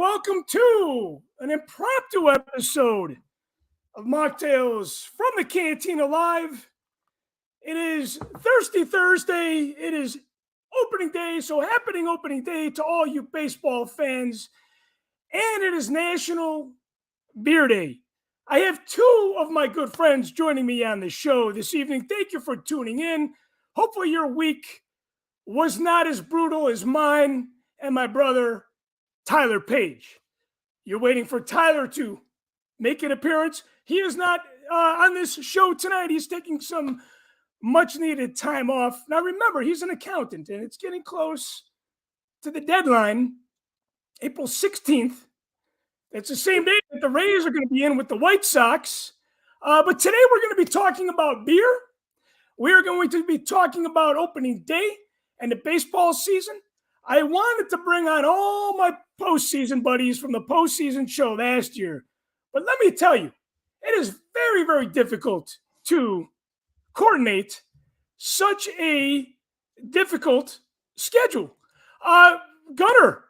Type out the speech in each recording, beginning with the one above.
welcome to an impromptu episode of Machtails from the Cantina Live. It is Thirsty Thursday. It is opening day, so happening opening day to all you baseball fans. And it is National Beer Day. I have two of my good friends joining me on the show this evening. Thank you for tuning in. Hopefully your week was not as brutal as mine and my brother, Tyler Page. You're waiting for Tyler to make an appearance. He is not on this show tonight. He's taking some much needed time off. Now remember, he's an accountant and it's getting close to the deadline, April 16th. It's the same day that the Rays are going to be in with the White Sox. But today we're going to be talking about beer. We are going to be talking about opening day and the baseball season. I wanted to bring on all my postseason buddies from the postseason show last year. But let me tell you, it is very, very difficult to coordinate such a difficult schedule. Gunner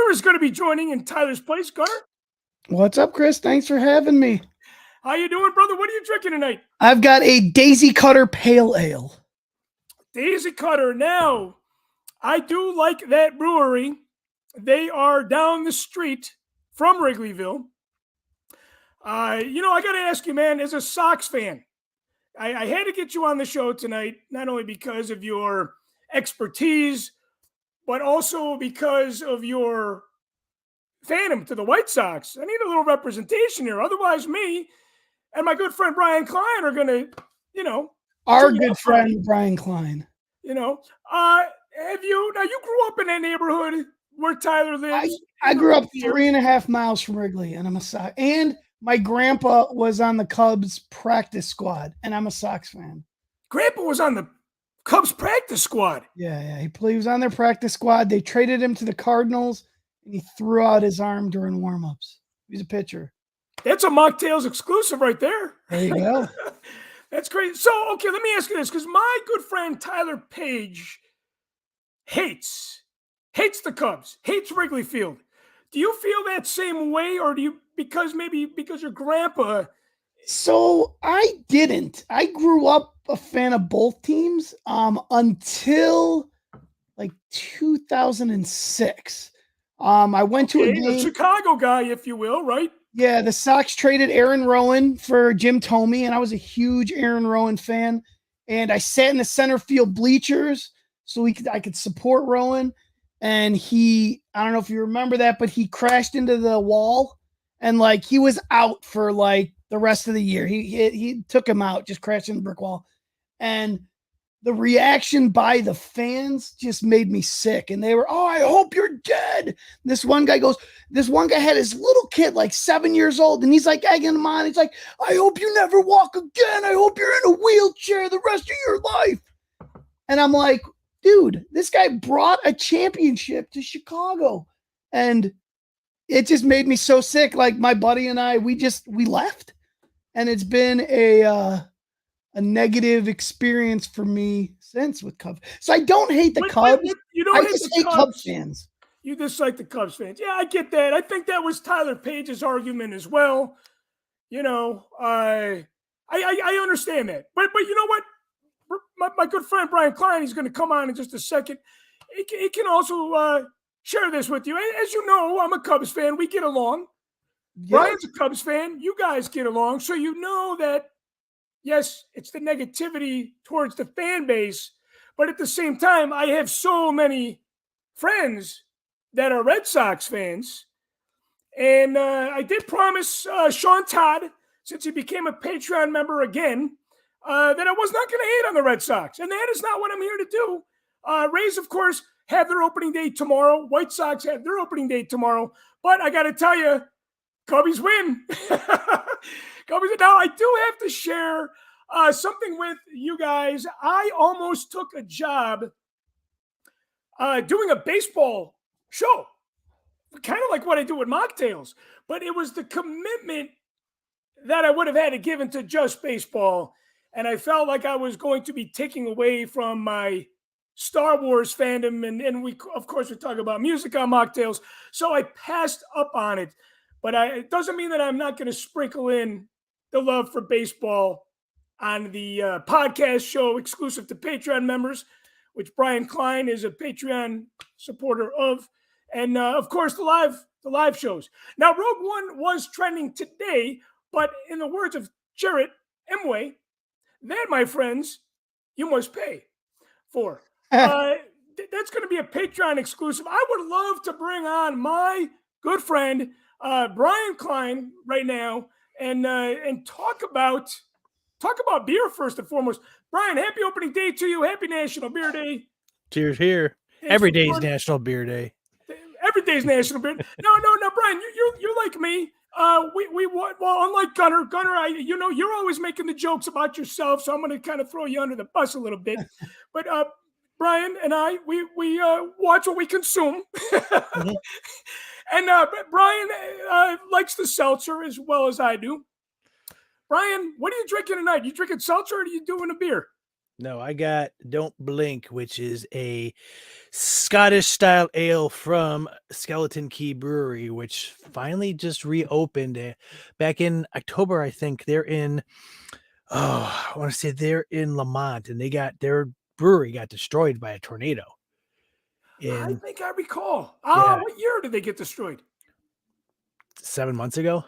is going to be joining in Tyler's place. Gunner? What's up, Chris? Thanks for having me. How you doing, brother? What are you drinking tonight? I've got a Daisy Cutter Pale Ale. Daisy Cutter. Now, I do like that brewery. They are down the street from Wrigleyville. I got to ask you, man, as a Sox fan, I had to get you on the show tonight, not only because of your expertise, but also because of your fandom to the White Sox. I need a little representation here. Otherwise, me and my good friend Brian Klein are going to, Our good friend Brian Klein. You grew up in that neighborhood where Tyler lives? I grew up 3.5 miles from Wrigley, and I'm a Sox. And my grandpa was on the Cubs practice squad, and I'm a Sox fan. Grandpa was on the Cubs practice squad? Yeah. He was on their practice squad. They traded him to the Cardinals, and he threw out his arm during warm-ups. He's a pitcher. That's a Mocktails exclusive right there. There you go. That's great. So, okay, let me ask you this, because my good friend Tyler Page hates the Cubs, hates Wrigley Field. Do you feel that same way, or do you, because your grandpa? So I didn't. I grew up a fan of both teams until like 2006. I went to a game. The Chicago guy, if you will, right? Yeah, the Sox traded Aaron Rowan for Jim Thome, and I was a huge Aaron Rowan fan. And I sat in the center field bleachers so I could support Rowan. And I don't know if you remember that, but he crashed into the wall, and he was out for the rest of the year. He took him out, just crashed into the brick wall. And the reaction by the fans just made me sick. And they were, "Oh, I hope you're dead." This one guy had his little kid, 7 years old, and he's egging him on. He's like, "I hope you never walk again. I hope you're in a wheelchair the rest of your life." And I'm like, dude, this guy brought a championship to Chicago. And it just made me so sick. My buddy and I, we left. And it's been a negative experience for me since with Cubs. So I don't hate the Cubs. You don't hate the Cubs. Cubs fans. You dislike the Cubs fans. Yeah, I get that. I think that was Tyler Page's argument as well. I understand that. But you know what? My good friend Brian Klein, he's going to come on in just a second. He can also share this with you. As you know, I'm a Cubs fan. We get along. Yeah. Brian's a Cubs fan. You guys get along. So you know that, yes, it's the negativity towards the fan base. But at the same time, I have so many friends that are Red Sox fans. And I did promise Sean Todd, since he became a Patreon member again, that I was not going to hate on the Red Sox. And that is not what I'm here to do. Rays, of course, have their opening day tomorrow. White Sox have their opening day tomorrow. But I got to tell you, Cubbies win. Cubbies. Now, I do have to share something with you guys. I almost took a job doing a baseball show, kind of like what I do with Mocktails. But it was the commitment that I would have had to give into just baseball. And I felt like I was going to be taking away from my Star Wars fandom, and we of course we talk about music on Mocktails. So I passed up on it, but it doesn't mean that I'm not going to sprinkle in the love for baseball on the podcast show exclusive to Patreon members, which Brian Klein is a Patreon supporter of, and of course the live shows. Now, Rogue One was trending today, but in the words of Jarrett Emway, that, my friends, you must pay for. That's going to be a Patreon exclusive. I would love to bring on my good friend Brian Klein right now and talk about beer first and foremost. Brian, happy opening day to you. Happy National Beer Day. Cheers here. Every day is National Beer Day. Every day's National Beer. No, Brian, you're like me. Well, unlike Gunner, you're always making the jokes about yourself, so I'm going to kind of throw you under the bus a little bit. But Brian and I, we watch what we consume, mm-hmm. And Brian likes the seltzer as well as I do. Brian, what are you drinking tonight? You drinking seltzer or are you doing a beer? No, I got Don't Blink, which is a Scottish-style ale from Skeleton Key Brewery, which finally just reopened back in October, I think. They're in, I want to say they're in Lamont, and their brewery got destroyed by a tornado. I think I recall. What year did they get destroyed? 7 months ago.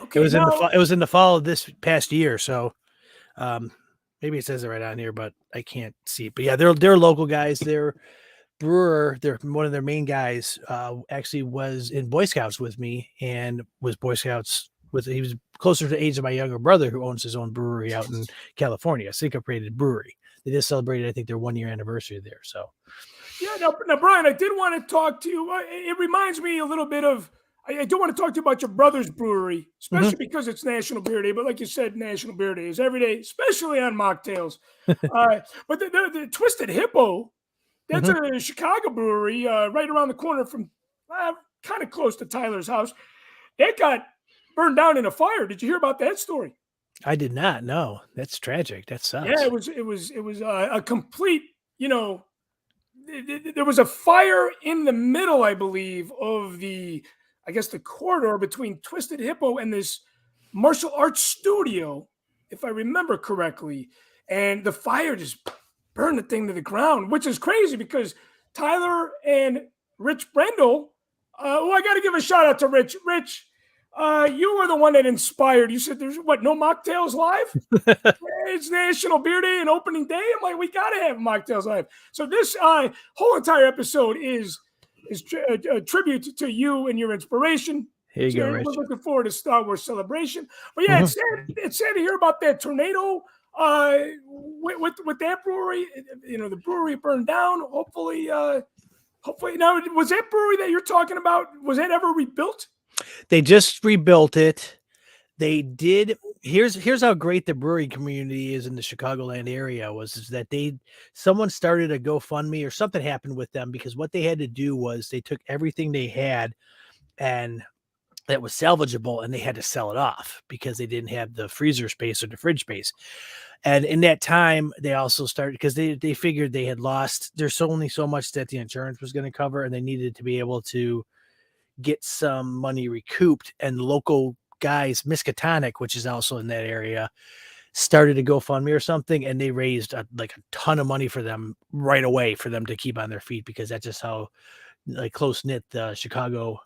Okay, it was in the fall of this past year, so maybe it says it right on here, but I can't see it. But yeah, they're local guys. Their brewer, one of their main guys, actually was in Boy Scouts with me and was Boy Scouts he was closer to the age of my younger brother, who owns his own brewery out in California, Syncopated Brewery. They just celebrated, I think, their 1 year anniversary there. So yeah, now Brian, I did want to talk to you. It reminds me a little bit of. I do want to talk to you about your brother's brewery, especially mm-hmm. because it's National Beer Day. But like you said, National Beer Day is every day, especially on Mocktails. But the Twisted Hippo, that's mm-hmm. a Chicago brewery right around the corner from kind of close to Tyler's house. That got burned down in a fire. Did you hear about that story? I did not. No, that's tragic. That sucks. Yeah, it was a complete, there was a fire in the middle, I believe, of the corridor between Twisted Hippo and this martial arts studio, if I remember correctly. And the fire just burned the thing to the ground, which is crazy because Tyler and Rich Brendel, I got to give a shout out to Rich. Rich, you were the one that inspired. You said there's no Mocktails Live? It's National Beer Day and opening day. I'm like, we got to have Mocktails Live. So this whole entire episode is a tribute to you and your inspiration. Here you go, Rich. We're looking forward to Star Wars Celebration. But yeah, mm-hmm. it's sad to hear about that tornado with that brewery. The brewery burned down. Hopefully. Now, was that brewery that you're talking about, was that ever rebuilt? They just rebuilt it. They did. Here's how great the brewery community is in the Chicagoland area is that someone started a GoFundMe or something happened with them, because what they had to do was they took everything they had and that was salvageable and they had to sell it off because they didn't have the freezer space or the fridge space. And in that time, they also started, because they figured they had lost, there's only so much that the insurance was going to cover, and they needed to be able to get some money recouped. And local guys, Miskatonic, which is also in that area, started a GoFundMe or something, and they raised a ton of money for them right away for them to keep on their feet, because that's just how close knit the Chicago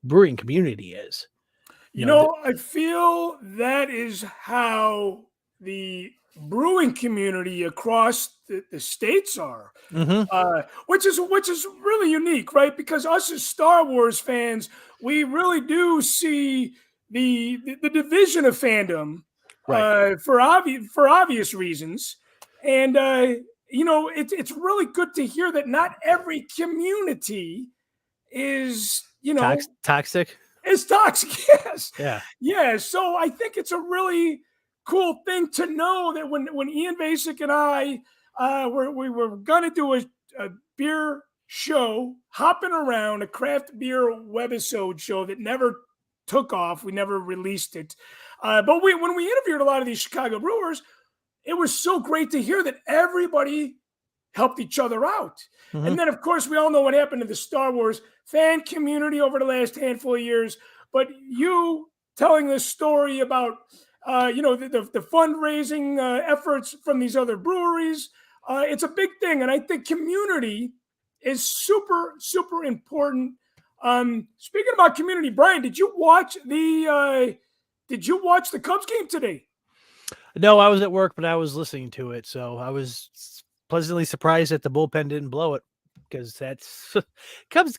brewing community is. I feel that is how the brewing community across the states are, mm-hmm. Which is really unique, right? Because us as Star Wars fans, we really do see the division of fandom, right. For obvious reasons, and it's really good to hear that not every community is toxic. It's toxic, yes. Yeah. So I think it's a really cool thing to know that when Ian Basic and I we were gonna do a beer show, hopping around a craft beer webisode show that never took off. We never released it, but when we interviewed a lot of these Chicago brewers, it was so great to hear that everybody helped each other out. Mhm. And then, of course, we all know what happened to the Star Wars fan community over the last handful of years. But you telling this story about, the fundraising efforts from these other breweries, it's a big thing. And I think community is super, super important. Speaking about community, Brian, did you watch the Cubs game today? No, I was at work, but I was listening to it, so I was pleasantly surprised that the bullpen didn't blow it because that's Cubs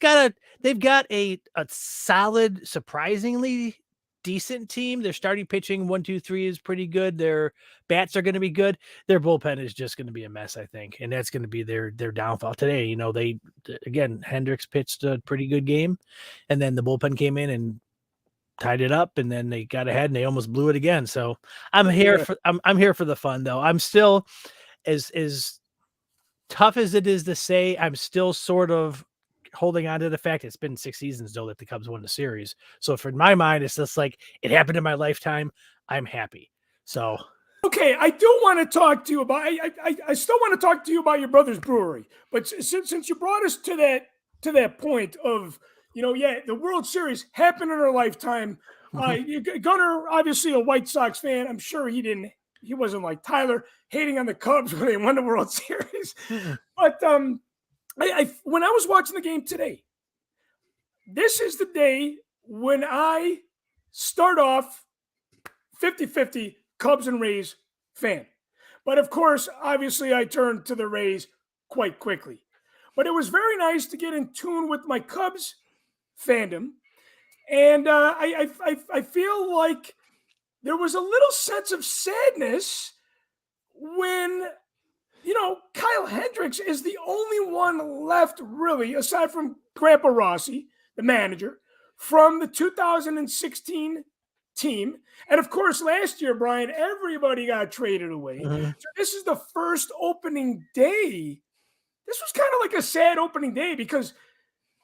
they've got a solid, surprisingly decent team. Their starting pitching 1, 2, 3 is pretty good. Their bats are going to be good. Their bullpen is just going to be a mess, I think, and that's going to be their downfall today. Again, Hendricks pitched a pretty good game, and then the bullpen came in and tied it up, and then they got ahead and they almost blew it again. So I'm here for I'm here for the fun though. I'm still as tough as it is to say, I'm still sort of holding on to the fact it's been 6 seasons though that the Cubs won the series. So for my mind, it's just like it happened in my lifetime. I'm happy. So okay, I do want to talk to you about. I still want to talk to you about your brother's brewery, but since you brought us to that point of the World Series happened in our lifetime. Gunnar, obviously a White Sox fan. I'm sure he wasn't like Tyler hating on the Cubs when they won the World Series. But when I was watching the game today, this is the day when I start off 50-50 Cubs and Rays fan. But of course, obviously, I turned to the Rays quite quickly. But it was very nice to get in tune with my Cubs fandom. And I feel like there was a little sense of sadness when, Kyle Hendricks is the only one left, really, aside from Grandpa Rossi, the manager, from the 2016 team. And of course, last year, Brian, everybody got traded away. So this is the first opening day. This was kind of like a sad opening day because,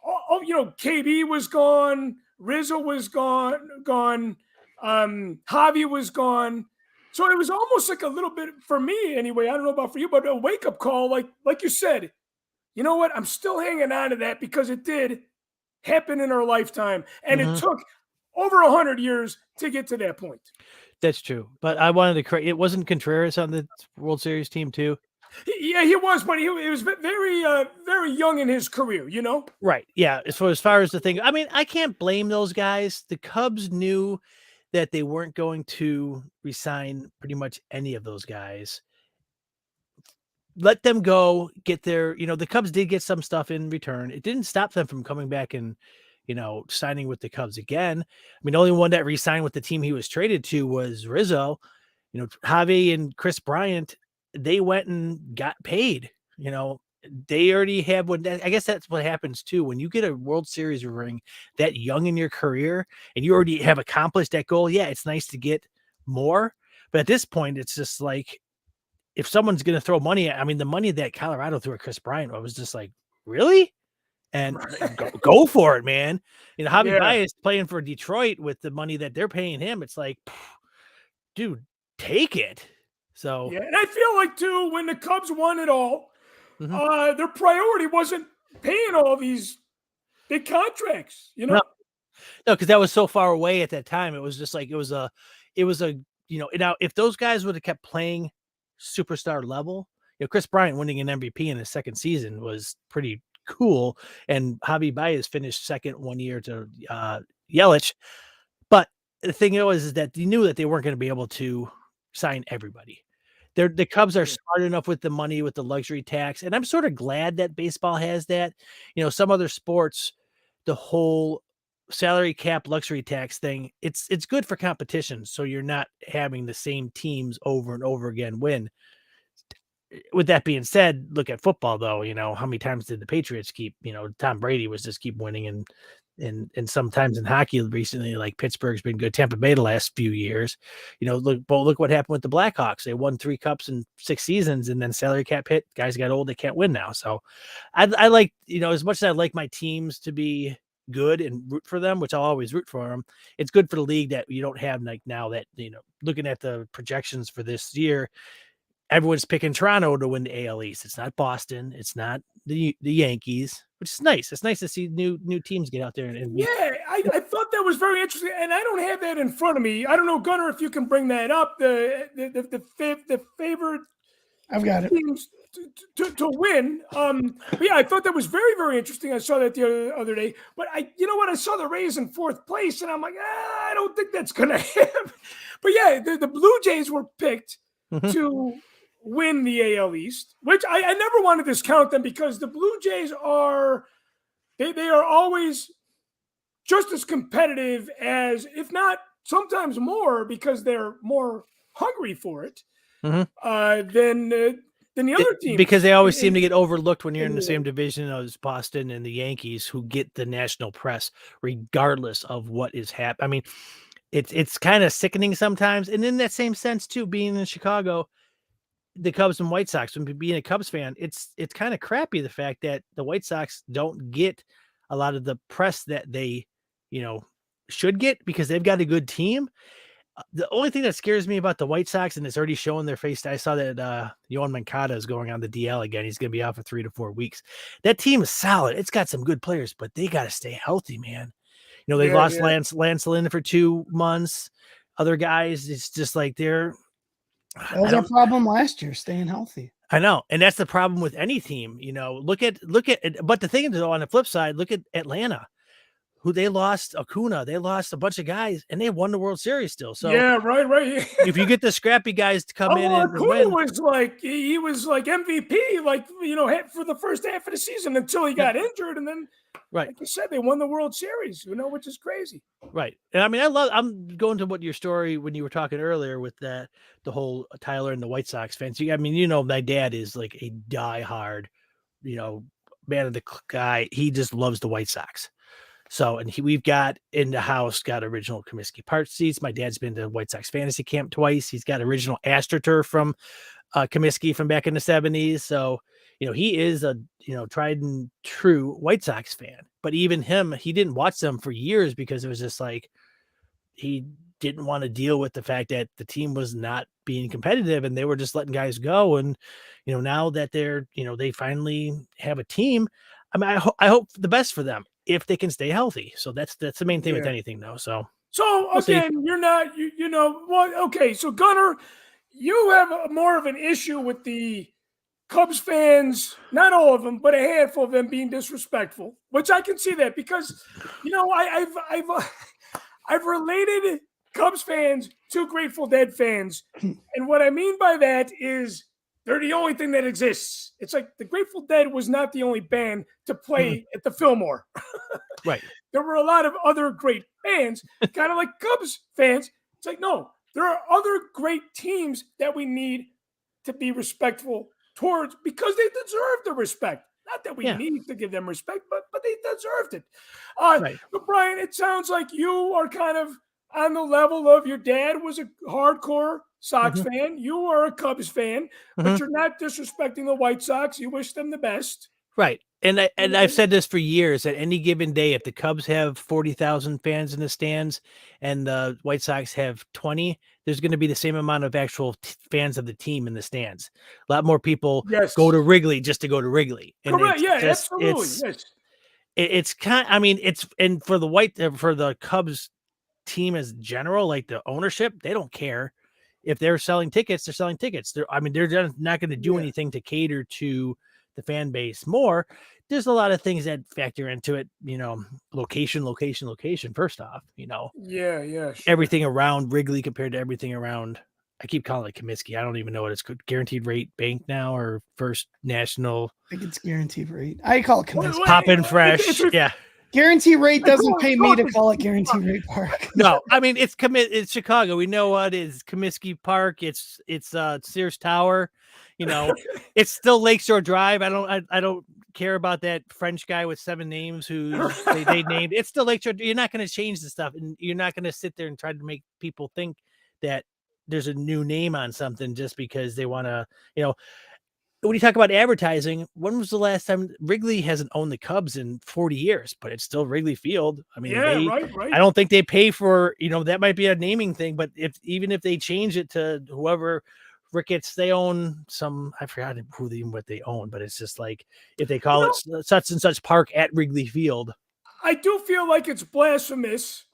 KB was gone, Rizzo was gone, Javi was gone. So it was almost like a little bit, for me anyway, I don't know about for you, but a wake-up call, like you said, you know what? I'm still hanging on to that because it did happen in our lifetime. And it took over 100 years to get to that point. That's true. But I wanted to correct, it wasn't Contreras on the World Series team too? Yeah, he was, but he was very, very young in his career, Right. Yeah. As far as the thing, I mean, I can't blame those guys. The Cubs knew that they weren't going to resign pretty much any of those guys. Let them go get the Cubs did get some stuff in return. It didn't stop them from coming back and, signing with the Cubs again. I mean, the only one that re-signed with the team he was traded to was Rizzo. Javi and Chris Bryant, they went and got paid. They already have I guess that's what happens too. When you get a World Series ring that young in your career and you already have accomplished that goal, yeah, it's nice to get more. But at this point, it's just like, if someone's going to throw money at, I mean, the money that Colorado threw at Chris Bryant, I was just like, really? And go for it, man. Javi Baez playing for Detroit with the money that they're paying him. It's like, dude, take it. So yeah, and I feel like too, when the Cubs won it all, their priority wasn't paying all these big contracts, No, because that was so far away at that time. It was just like it was a now if those guys would have kept playing superstar level, Chris Bryant winning an MVP in his second season was pretty cool, and Javi Baez finished second 1 year to Yelich. But the thing is that you knew that they weren't going to be able to sign everybody. The Cubs are smart enough with the money, with the luxury tax, and I'm sort of glad that baseball has that. Some other sports, the whole salary cap luxury tax thing, it's good for competition, so you're not having the same teams over and over again win. With that being said, look at football though. How many times did the Patriots keep? Tom Brady was just keep winning, and sometimes in hockey recently, like Pittsburgh's been good. Tampa Bay the last few years, look what happened with the Blackhawks. They won 3 cups in 6 seasons, and then salary cap hit. Guys got old, they can't win now. So, I like as much as I like my teams to be good and root for them, which I'll always root for them. It's good for the league that you don't have like now that looking at the projections for this year. everyone's picking Toronto to win the AL East. It's not Boston. It's not the Yankees, which is nice. It's nice to see new teams get out there and yeah, I thought that was very interesting, and I don't have that in front of me. I don't know, Gunnar, if you can bring that up. The favored I've got it. teams to win. But yeah, I thought that was very, very interesting. I saw that the other day. But you know what? I saw the Rays in 4th place, and I'm like, I don't think that's going to happen. But yeah, the Blue Jays were picked to win the AL East, which I never want to discount them, because the Blue Jays are they are always just as competitive as, if not sometimes more, because they're more hungry for it than the other teams. Because they always seem to get overlooked when you're in the same division as Boston and the Yankees, who get the national press regardless of what is happening. I mean, it's kind of sickening sometimes. And in that same sense too, being in Chicago, the Cubs and White Sox, when being a Cubs fan, it's kind of crappy, the fact that the White Sox don't get a lot of the press that they, should get, because they've got a good team. The only thing that scares me about the White Sox, and it's already showing their face, I saw that Yohan Moncada is going on the DL again. He's going to be out for 3 to 4 weeks. That team is solid. It's got some good players, but they got to stay healthy, man. They lost Lance Lynn for 2 months. Other guys, it's just like that was our problem last year, staying healthy. I know, and that's the problem with any team. Look at. But the thing is, though, on the flip side, look at Atlanta, who they lost Acuna, they lost a bunch of guys, and they won the World Series still. So yeah, right. If you get the scrappy guys to come in and Acuna win, was like MVP, for the first half of the season, until he got injured, and then, like you said, they won the World Series. Which is crazy. Right, and I mean, I'm going to what your story when you were talking earlier with the whole Tyler and the White Sox fans. I mean, my dad is like a diehard, man of the guy. He just loves the White Sox. So, and we've got in the house, got original Comiskey Park seats. My dad's been to White Sox fantasy camp twice. He's got original AstroTurf from Comiskey from back in the 70s. So, he is a, tried and true White Sox fan. But even him, he didn't watch them for years, because it was just like, he didn't want to deal with the fact that the team was not being competitive and they were just letting guys go. And, now that they're, they finally have a team, I mean, I hope the best for them if they can stay healthy. So that's the main thing with anything, though. So again, you're not, okay. So Gunnar, you have more of an issue with the Cubs fans, not all of them, but a handful of them being disrespectful, which I can see that, because, I've related Cubs fans to Grateful Dead fans. And what I mean by that is, they're the only thing that exists. It's like the Grateful Dead was not the only band to play at the Fillmore. Right. There were a lot of other great bands, kind of like Cubs fans. It's like, no, there are other great teams that we need to be respectful towards, because they deserve the respect. Not that we need to give them respect, but they deserved it. But Brian, it sounds like you are kind of on the level of, your dad was a hardcore Sox fan. You are a Cubs fan, but you're not disrespecting the White Sox. You wish them the best. Right. And I've said this for years, at any given day, if the Cubs have 40,000 fans in the stands and the White Sox have 20, there's going to be the same amount of actual fans of the team in the stands. A lot more people go to Wrigley just to go to Wrigley. And correct. Yeah, absolutely. It's and for the Cubs team as general, like the ownership, they don't care. If they're selling tickets, they're selling tickets. They're not going to do anything to cater to the fan base more. There's a lot of things that factor into it, location, first off, sure. Everything around Wrigley compared to everything around, I keep calling it Comiskey. I don't even know what it's called. Guaranteed Rate Bank now, or First National. I think it's Guaranteed Rate. I call it Comiskey. Pop in fresh. Yeah. Guarantee Rate doesn't pay me to call it Guarantee Rate Park. No, I mean, it's Chicago. We know what is Comiskey Park. It's Sears Tower. It's still Lakeshore Drive. I don't care about that French guy with 7 names who they named. It's still Lakeshore. You're not going to change the stuff, and you're not going to sit there and try to make people think that there's a new name on something just because they want to, when you talk about advertising, when was the last time? Wrigley hasn't owned the Cubs in 40 years, but it's still Wrigley Field. I mean, right. I don't think they pay for, that might be a naming thing, but even if they change it to whoever Ricketts, they own some, I forgot what they own, but it's just like if they call You it such and such park at Wrigley Field. I do feel like it's blasphemous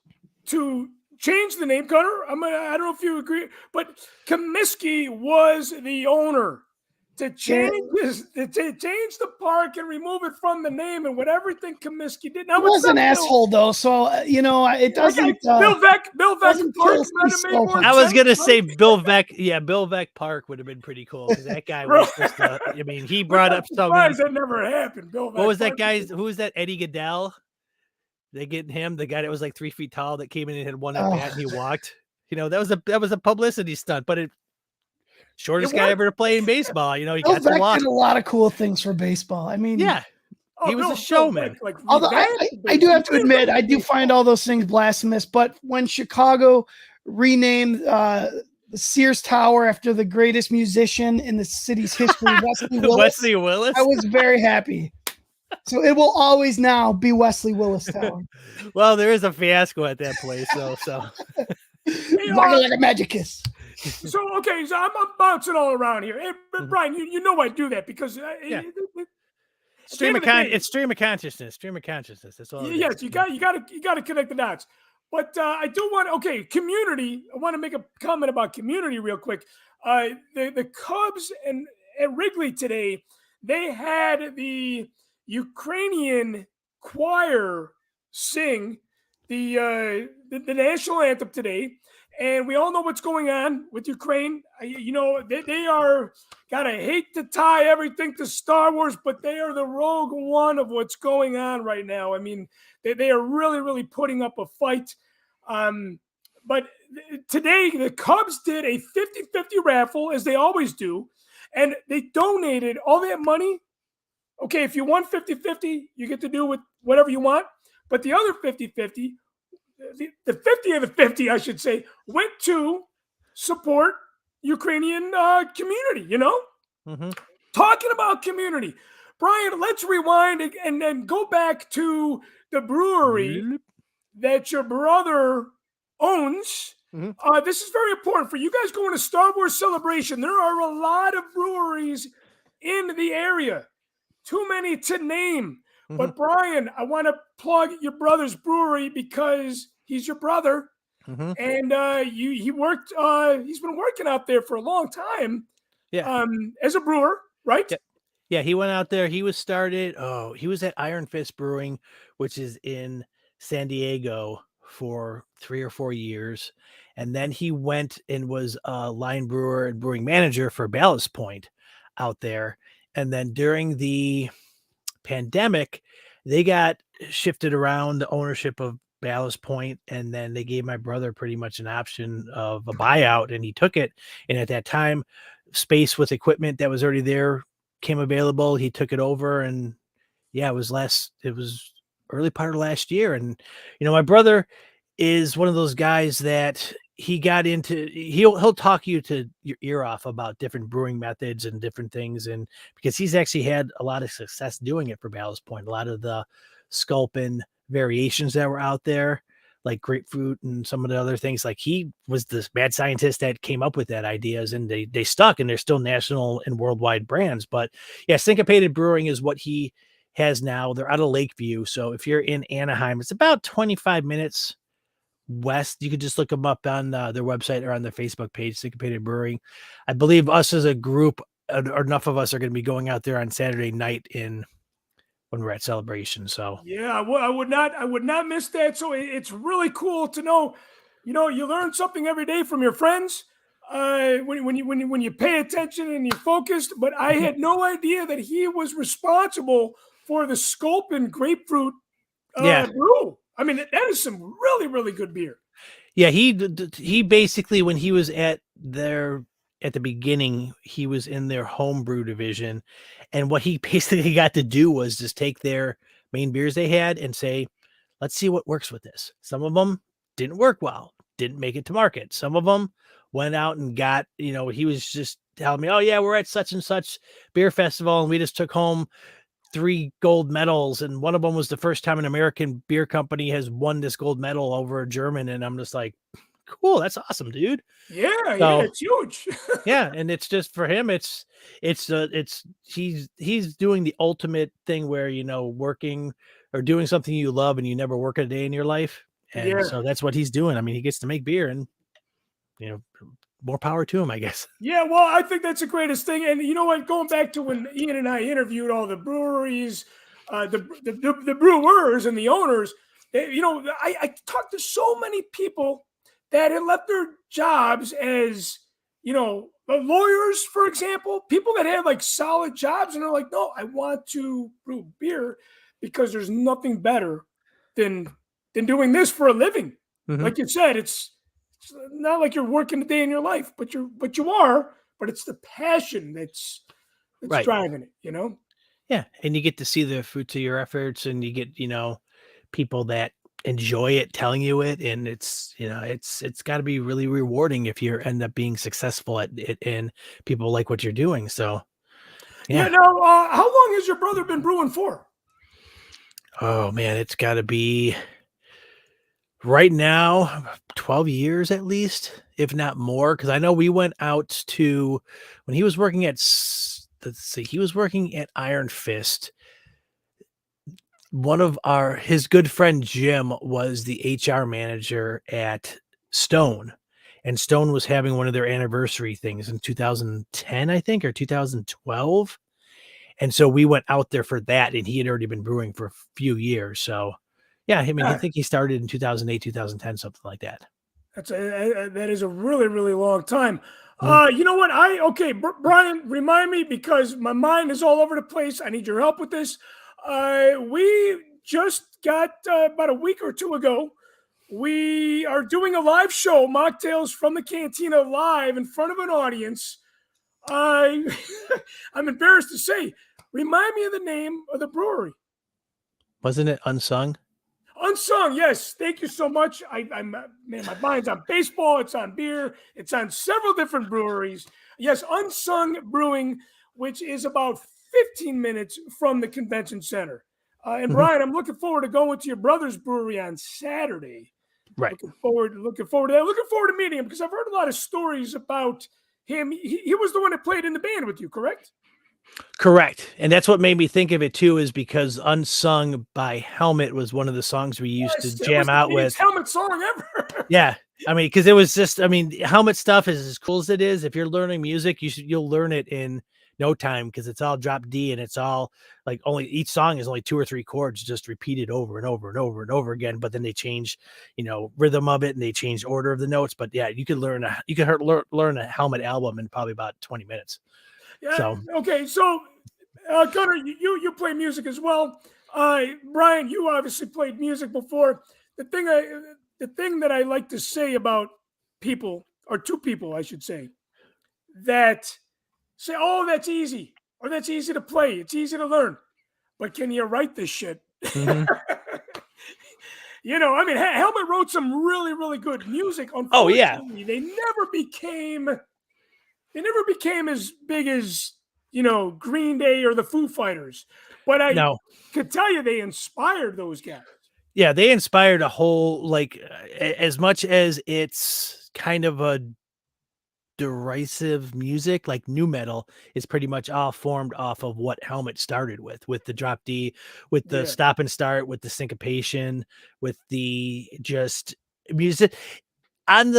to change the name, Connor. I don't know if you agree, but Comiskey was the owner. To change to change the park and remove it from the name and what everything Comiskey did. Now He was an asshole, though, so it doesn't. Bill Veck doesn't Park kill might have made so more much. I was sense, gonna right? say Bill Veck. Yeah, Bill Veck Park would have been pretty cool because that guy was just. I mean, he brought up so many. That never happened. Bill Veck What was Park that guy? Who was that? Eddie Goodell. They get him, the guy that was like 3 feet tall that came in and had one at bat and he walked. You know, that was a publicity stunt, but shortest guy ever to play in baseball. You know, he Bill got the Veck walk. did a lot of cool things for baseball. I mean, yeah, he was a showman. Although I do have to admit, I do find all those things blasphemous. But when Chicago renamed the Sears Tower after the greatest musician in the city's history, Wesley Willis, I was very happy. So it will always now be Wesley Willis Tower. Well, there is a fiasco at that place, so like a magic kiss. So I'm bouncing all around here. Hey, Brian, you know I do that because stream of consciousness. That's all. Yes, you got to connect the dots. But I do want community. I want to make a comment about community real quick. The Cubs and at Wrigley today, they had the Ukrainian choir sing the national anthem today, and we all know what's going on with Ukraine. They are, gotta hate to tie everything to Star Wars, but they are the Rogue One of what's going on right now. I mean, they are really, really putting up a fight. But today the Cubs did a 50-50 raffle, as they always do, and they donated all that money. Okay, if you won 50-50, you get to do with whatever you want. But the other 50-50, the 50 of the 50, I should say, went to support Ukrainian community, Talking about community. Brian, let's rewind and then go back to the brewery that your brother owns. This is very important for you guys going to Star Wars Celebration. There are a lot of breweries in the area. Too many to name. But Brian, I want to plug your brother's brewery because he's your brother. And he worked he's been working out there for a long time. Yeah. As a brewer, right? Yeah, he went out there. He was he was at Iron Fist Brewing, which is in San Diego for 3 or 4 years. And then he went and was a line brewer and brewing manager for Ballast Point out there. And then during the pandemic, they got shifted around the ownership of Ballast Point, and then they gave my brother pretty much an option of a buyout, and he took it. And at that time, space with equipment that was already there came available. He took it over, and it was early part of last year. And my brother is one of those guys that he got into. He'll talk you to your ear off about different brewing methods and different things, and because he's actually had a lot of success doing it for Ballast Point. A lot of the sculpin variations that were out there, like grapefruit and some of the other things, like he was this mad scientist that came up with that ideas, and they stuck, and they're still national and worldwide brands. But yeah, Syncopated Brewing is what he has now. They're out of Lakeview, so if you're in Anaheim, it's about 25 minutes west. You could just look them up on their website or on their Facebook page, Syncopated Brewing. I believe us as a group, or enough of us, are going to be going out there on Saturday night when we're at Celebration. So yeah, I would not miss that. So it's really cool to know, you learn something every day from your friends when you pay attention and you're focused. But I had no idea that he was responsible for the Sculpin grapefruit brew. I mean, that is some really, really good beer. Yeah, he basically, when he was at the beginning, he was in their homebrew division, and what he basically got to do was just take their main beers they had and say, let's see what works with this. Some of them didn't work well, didn't make it to market. Some of them went out and got, he was just telling me, oh yeah, we're at such and such beer festival, and we just took home 3 gold medals, and one of them was the first time an American beer company has won this gold medal over a German. And I'm just like, cool. That's awesome, dude. Yeah, So it's huge. yeah, and it's just for him, he's doing the ultimate thing where, working or doing something you love and you never work a day in your life. And Yeah. so that's what he's doing. I mean, he gets to make beer and, you know, more power to him, I guess. Yeah, well, I think that's the greatest thing. And you know what? Going back to when Ian and I interviewed all the breweries, the brewers and the owners, I talked to so many people that had left their jobs as, lawyers, for example, people that had like solid jobs, and they're like, no, I want to brew beer because there's nothing better than doing this for a living. Mhm. Like you said, it's not like you're working a day in your life, but you are, but it's the passion that's Right. driving it. Yeah. And you get to see the fruits of your efforts, and you get, people that enjoy it telling you it. And it's got to be really rewarding if you end up being successful at it and people like what you're doing. So, Yeah. yeah. Now, how long has your brother been brewing for? Oh, man, it's got to be right now 12 years at least, if not more. Cause I know we went out to when he was working let's see, he was working at Iron Fist. His good friend Jim was the HR manager at Stone, and Stone was having one of their anniversary things in 2010, I think, or 2012. And so we went out there for that, and he had already been brewing for a few years. So yeah, I mean, I Yeah, think he started in 2008, 2010, something like that. that is a really, really long time. Mhm. You know what? Okay, Brian, remind me because my mind is all over the place. I need your help with this. We just got about a week or two ago. We are doing a live show, Mocktails from the Cantina, live in front of an audience. I I'm embarrassed to say. Remind me of the name of the brewery. Wasn't it Unsung? Unsung, yes. Thank you so much. I'm man, my mind's on baseball. It's on beer. It's on several different breweries. Yes, Unsung Brewing, which is about 15 minutes from the convention center. And Mhm. Brian, I'm looking forward to going to your brother's brewery on Saturday. Right. Looking forward to that. Looking forward to meeting him because I've heard a lot of stories about him. He was the one that played in the band with you, correct? Correct. And that's what made me think of it too, is because Unsung by Helmet was one of the songs we used to Yes, that was jam the out biggest with. helmet song ever. Yeah. I mean, because it was just, I mean, Helmet stuff is as cool as it is. If you're learning music, you'll learn it in no time because it's all drop D, and it's all like only each song is only 2 or 3 chords just repeated over and over and over and over again. But then they change, rhythm of it, and they change order of the notes. But yeah, you could learn learn a Helmet album in probably about 20 minutes. Yeah. So Okay. So, Gunnar, you play music as well. Brian, you obviously played music before. The thing that I like to say about people, or two people, I should say, that say, "Oh, that's easy," or "That's easy to play. It's easy to learn." But can you write this shit? mhm. I mean, Helmet wrote some really, really good music. Oh yeah. Unfortunately, they never became as big as Green Day or the Foo Fighters, but I No. could tell you they inspired those guys. Yeah, they inspired a whole as much as it's kind of a derisive music, like new metal is pretty much all formed off of what Helmet started with the drop D, with the Yeah, stop and start, with the syncopation, with the just music and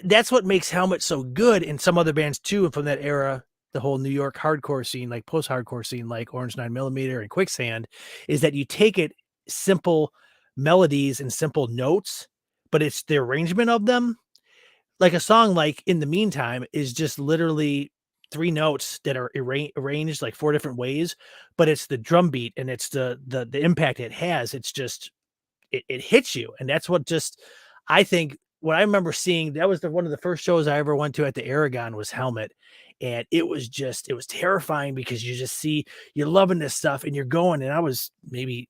that's what makes Helmet so good, and some other bands too from that era, the whole New York hardcore scene, like post-hardcore scene, like Orange 9mm and Quicksand, is that you take it simple melodies and simple notes, but it's the arrangement of them. Like a song like In the Meantime is just literally 3 notes that are arranged like 4 different ways, but it's the drum beat and it's the impact it has. It's just it hits you, and that's what just I think what I remember seeing, that was one of the first shows I ever went to at the Aragon was Helmet, and it was terrifying because you just see you're loving this stuff and you're going, and I was maybe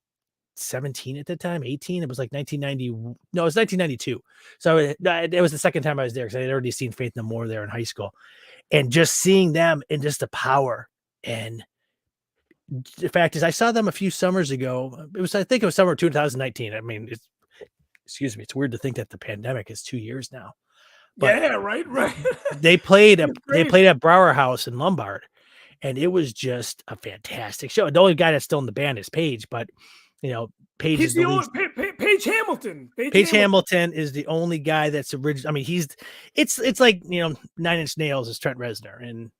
17 at the time, 18. It was like 1990. No, it was 1992. So it was the second time I was there because I had already seen Faith No More there in high school, and just seeing them and just the power. And the fact is, I saw them a few summers ago. I think it was summer 2019. I mean, excuse me, it's weird to think that the pandemic is 2 years now. But Yeah, right. they played It's they crazy. played at Brower House in Lombard, and it was just a fantastic show. The only guy that's still in the band is Paige, but Paige He's is the the lead. old Paige Hamilton. Paige Hamilton is the only guy that's original. I mean, it's like Nine Inch Nails is Trent Reznor, and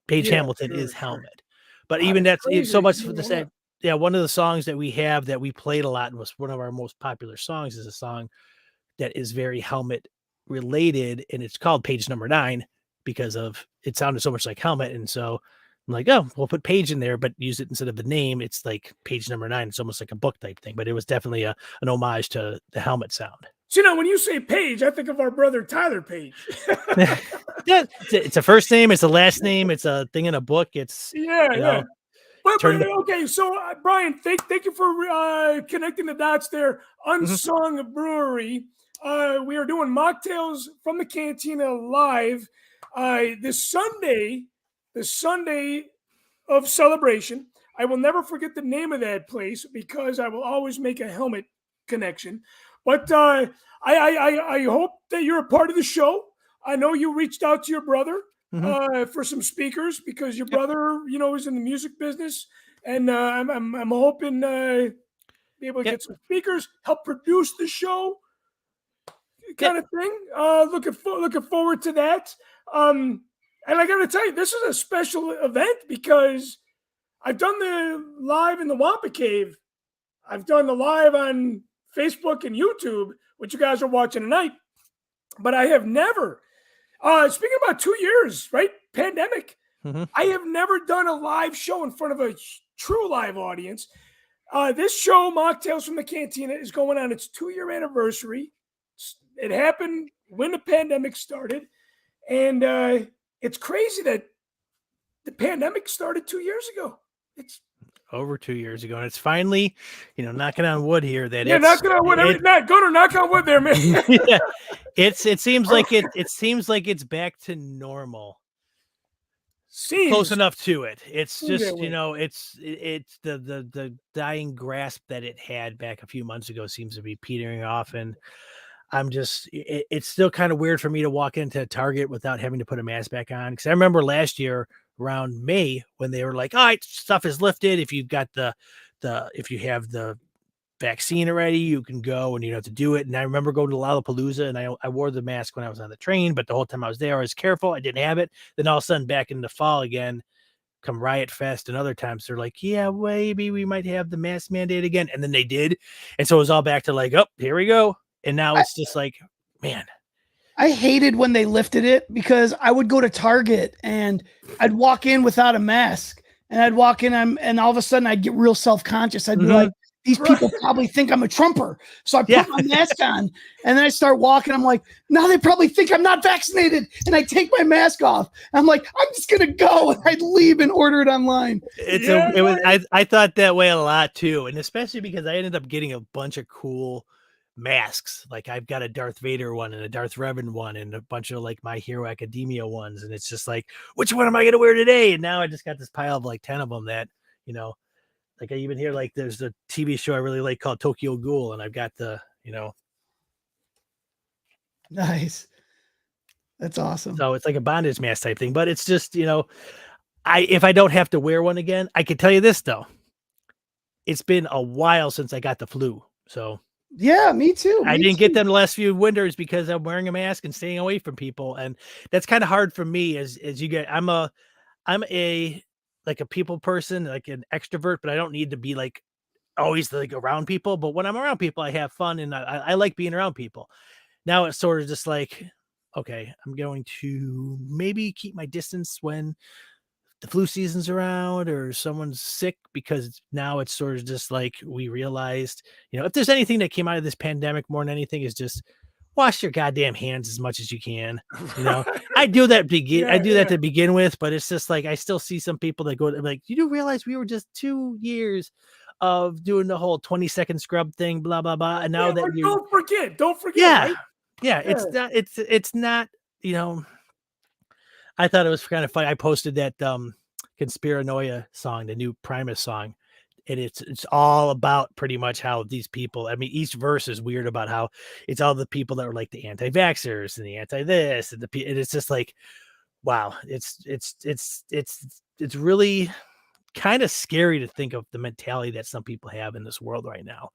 Paige Yeah, Hamilton is sure. Helmet. But Wow, even it's that's crazy so that you much for didn't the know same. that. Yeah, one of the songs that we have that we played a lot and was one of our most popular songs is a song that is very Helmet related, and it's called Page Number 9 because of it sounded so much like Helmet, and so I'm like, oh, we'll put Page in there, but use it instead of the name. It's like Page Number 9. It's almost like a book type thing, but it was definitely an homage to the Helmet sound. So, when you say Paige, I think of our brother Tyler Page. Yeah, it's a first name, it's a last name, it's a thing in a book. It's Yeah. But turned. okay, so Brian, thank you for connecting the dots there. Unsung Brewery. We are doing mocktails from the Cantina live this Sunday, the Sunday of celebration. I will never forget the name of that place because I will always make a Helmet connection. But I hope that you're a part of the show. I know you reached out to your brother for some speakers because your brother, is in the music business, and I'm hoping be able to get some speakers, help produce the show, kind of thing. Looking forward to that. And I got to tell you, this is a special event because I've done the live in the Wampa Cave. I've done the live on Facebook and YouTube, which you guys are watching tonight. But I have never, speaking about 2 years, right? Pandemic. I have never done a live show in front of a true live audience. This show, Mocktails from the Cantina, is going on its 2-year anniversary. It happened when the pandemic started. And it's crazy that the pandemic started 2 years ago. It's over 2 years ago, and it's finally, knocking on wood here that knocking on wood. Not good or knock on wood there, man. Yeah, it seems like it's back to normal. Close enough to it. It's just it's the dying grasp that it had back a few months ago seems to be petering off, and I'm just it's still kind of weird for me to walk into Target without having to put a mask back on, because I remember last year around May when they were like, all right, stuff is lifted. If you've got if you have the vaccine already, you can go and you don't have to do it. And I remember going to Lollapalooza and I wore the mask when I was on the train, but the whole time I was there, I was careful. I didn't have it. Then all of a sudden back in the fall again, come Riot Fest and other times, they're like, yeah, maybe we might have the mask mandate again. And then they did. And so it was all back to like, oh, here we go. And now it's just like, man. I hated when they lifted it because I would go to Target and I'd walk in without a mask, and I'd walk in and all of a sudden I'd get real self-conscious. I'd be like, these people probably think I'm a Trumper. So I put my mask on and then I start walking. I'm like, now they probably think I'm not vaccinated. And I take my mask off. I'm like, I'm just going to go. And I'd leave and order it online. I thought that way a lot too. And especially because I ended up getting a bunch of cool masks. Like I've got a Darth Vader one and a Darth Revan one and a bunch of like My Hero Academia ones. And it's just like, which one am I going to wear today? And now I just got this pile of like 10 of them that, like I even hear like there's a TV show I really like called Tokyo Ghoul, and I've got the, Nice. That's awesome. So it's like a bondage mask type thing, but it's just, if I don't have to wear one again, I can tell you this though. It's been a while since I got the flu. So yeah, me too. I didn't get them the last few winters because I'm wearing a mask and staying away from people. And that's kind of hard for me as you get, I'm a like a people person, like an extrovert, but I don't need to be like always like around people. But when I'm around people, I have fun and I like being around people. Now it's sort of just like, okay, I'm going to maybe keep my distance when the flu season's around or someone's sick, because now it's sort of just like we realized, if there's anything that came out of this pandemic more than anything is just wash your goddamn hands as much as you can. I do that to begin with, but it's just like I still see some people that go like, you do realize we were just 2 years of doing the whole 20-second scrub thing, blah blah blah, and now that you don't forget, right? It's not, I thought it was kind of funny. I posted that Conspiranoia song, the new Primus song, And it's all about pretty much how these people, I mean, each verse is weird about how it's all the people that are like the anti-vaxxers and the anti-this and and it's just like, wow, it's really kind of scary to think of the mentality that some people have in this world right now,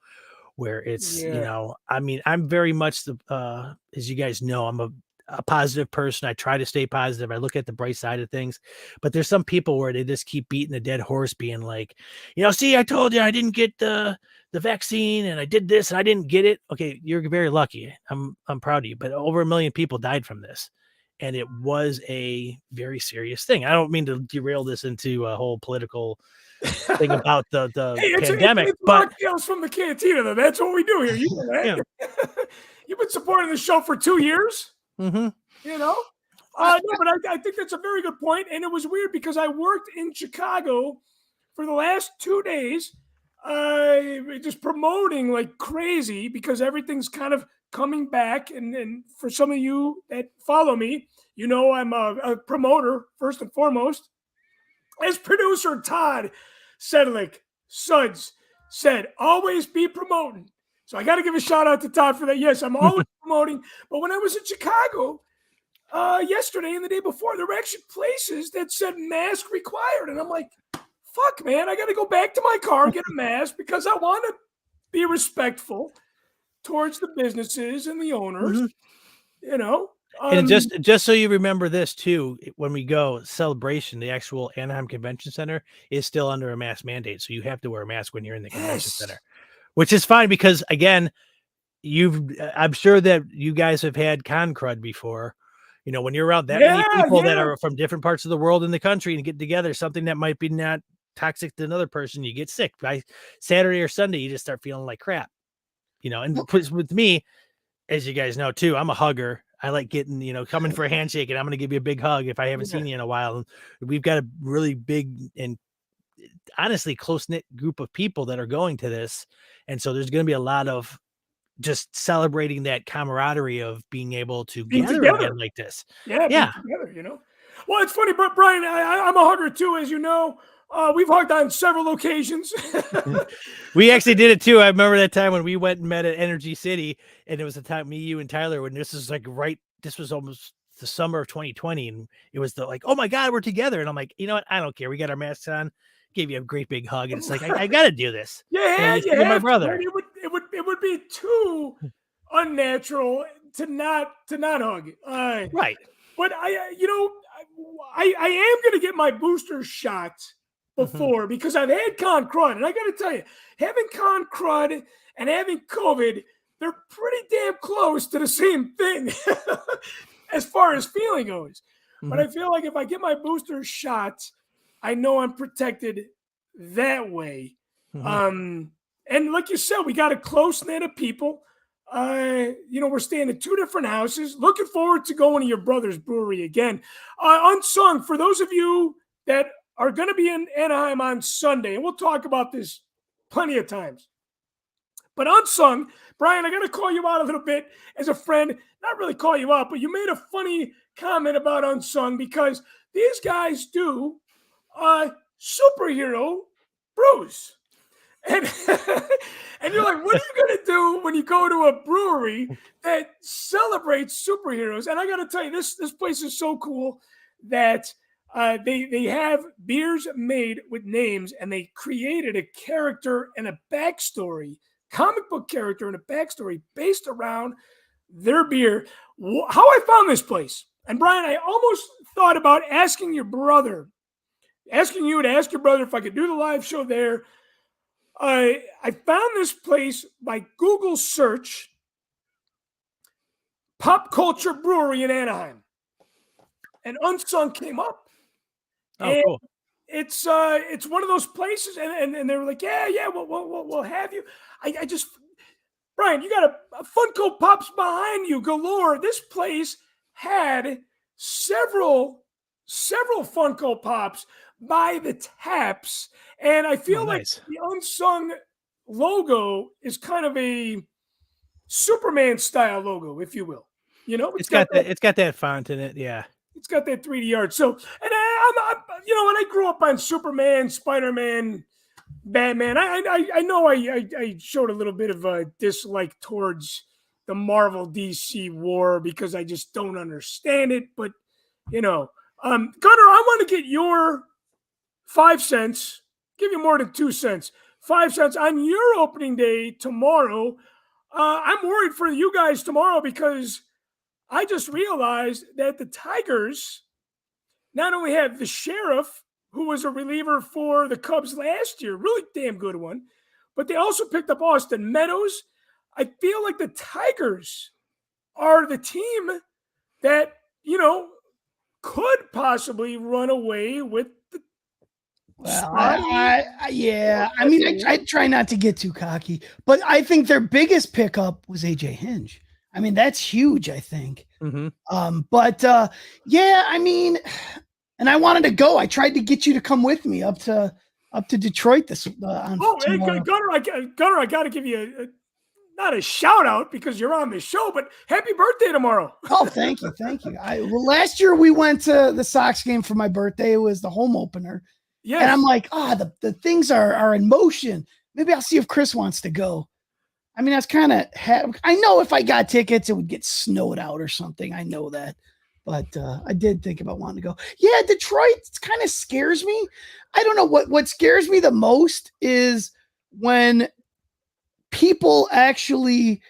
where it's, I mean, I'm very much as you guys know, I'm a positive person. I try to stay positive. I look at the bright side of things, but there's some people where they just keep beating a dead horse, being like, see, I told you I didn't get the vaccine and I did this and I didn't get it. Okay, you're very lucky. I'm proud of you, but over 1 million people died from this. And it was a very serious thing. I don't mean to derail this into a whole political thing about the Hey, pandemic, it's but Machtails from the Cantina, though. That's what we do here. You know that. You've been supporting the show for 2 years. Mm-hmm. No, but I think that's a very good point. And it was weird because I worked in Chicago for the last 2 days, just promoting like crazy because everything's kind of coming back. And for some of you that follow me, I'm a promoter first and foremost. As producer Todd Sedlick Suds said, always be promoting. So I got to give a shout out to Todd for that. Yes, I'm always promoting. But when I was in Chicago yesterday and the day before, there were actually places that said mask required. And I'm like, fuck, man, I got to go back to my car and get a mask because I want to be respectful towards the businesses and the owners, And just so you remember this too, when we go Celebration, the actual Anaheim Convention Center is still under a mask mandate. So you have to wear a mask when you're in the convention center, which is fine because again, I'm sure that you guys have had con crud before, when you're around that many people that are from different parts of the world in the country and get together, something that might be not toxic to another person, you get sick by Saturday or Sunday, you just start feeling like crap, and with me, as you guys know too, I'm a hugger. I like getting, coming for a handshake and I'm going to give you a big hug if I haven't seen you in a while. And we've got a really big and honestly close-knit group of people that are going to this. And so there's going to be a lot of just celebrating that camaraderie of being able to gather again like this. Yeah. Being together, Well, it's funny, but Brian, I'm a hugger too, as you know. We've hugged on several occasions. We actually did it too. I remember that time when we went and met at Energy City, and it was the time me, you, and Tyler, when this was this was almost the summer of 2020, and it was like, oh my God, we're together. And I'm like, you know what? I don't care. We got our masks on. Gave you a great big hug, and it's like I got to do this. Yeah, you're my brother. It would be too unnatural to not hug. Right. But I am going to get my booster shot before because I've had con crud, and I got to tell you, having con crud and having COVID, they're pretty damn close to the same thing as far as feeling goes. But I feel like if I get my booster shot, I know I'm protected that way. And like you said, we got a close knit of people. We're staying in 2 different houses. Looking forward to going to your brother's brewery again. Unsung, for those of you that are going to be in Anaheim on Sunday, and we'll talk about this plenty of times. But Unsung, Brian, I got to call you out a little bit as a friend. Not really call you out, but you made a funny comment about Unsung because these guys do superhero brews. And and you're like, what are you going to do when you go to a brewery that celebrates superheroes? And I got to tell you, this place is so cool that they have beers made with names, and they created a character and a backstory, comic book character and a backstory based around their beer. How I found this place. And Brian, I almost thought about asking you to ask your brother if I could do the live show there. I found this place by Google search, Pop Culture Brewery in Anaheim, and Unsung came up. Oh, cool. It's one of those places, and they were like, yeah, we'll have you. I just, Brian, you got a Funko Pops behind you galore. This place had several Funko Pops by the taps, and I feel like the Unsung logo is kind of a Superman style logo, if you will. It's got that font in it. Yeah, it's got that 3D art. So, and I when I grew up on Superman, Spider-Man, Batman. I know I showed a little bit of a dislike towards the Marvel DC war because I just don't understand it. But Gunnar, I want to get your 5 cents. Give you more than 2 cents. 5 cents on your opening day tomorrow. I'm worried for you guys tomorrow because I just realized that the Tigers not only have the sheriff, who was a reliever for the Cubs last year, really damn good one, but they also picked up Austin Meadows. I feel like the Tigers are the team that, could possibly run away with the Well, spot. I mean, I try not to get too cocky, but I think their biggest pickup was AJ Hinge. I mean, that's huge, I think. But yeah, I mean, and I wanted to go. I tried to get you to come with me up to Detroit this on Hey, tomorrow. Gunnar, I got to give you not a shout out because you're on the show, but happy birthday tomorrow. Oh, thank you. Well, last year we went to the Sox game for my birthday. It was the home opener. Yes. And I'm like, the things are in motion. Maybe I'll see if Chris wants to go. I mean, that's kind of, I know if I got tickets, it would get snowed out or something. I know that. But I did think about wanting to go. Yeah, Detroit kind of scares me. I don't know what scares me the most is when people actually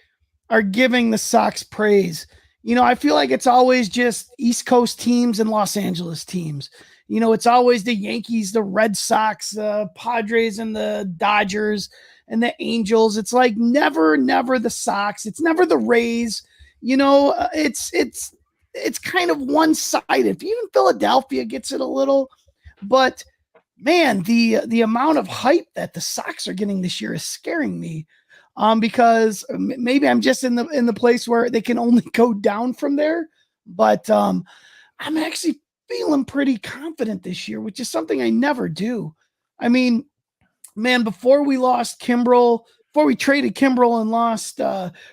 are giving the Sox praise. I feel like it's always just East Coast teams and Los Angeles teams. It's always the Yankees, the Red Sox, the Padres, and the Dodgers and the Angels. It's like never the Sox. It's never the Rays. It's kind of one-sided. Even Philadelphia gets it a little, but man, the amount of hype that the Sox are getting this year is scaring me. Because maybe I'm just in the place where they can only go down from there. But I'm actually feeling pretty confident this year, which is something I never do. I mean, man, before we traded Kimbrel and lost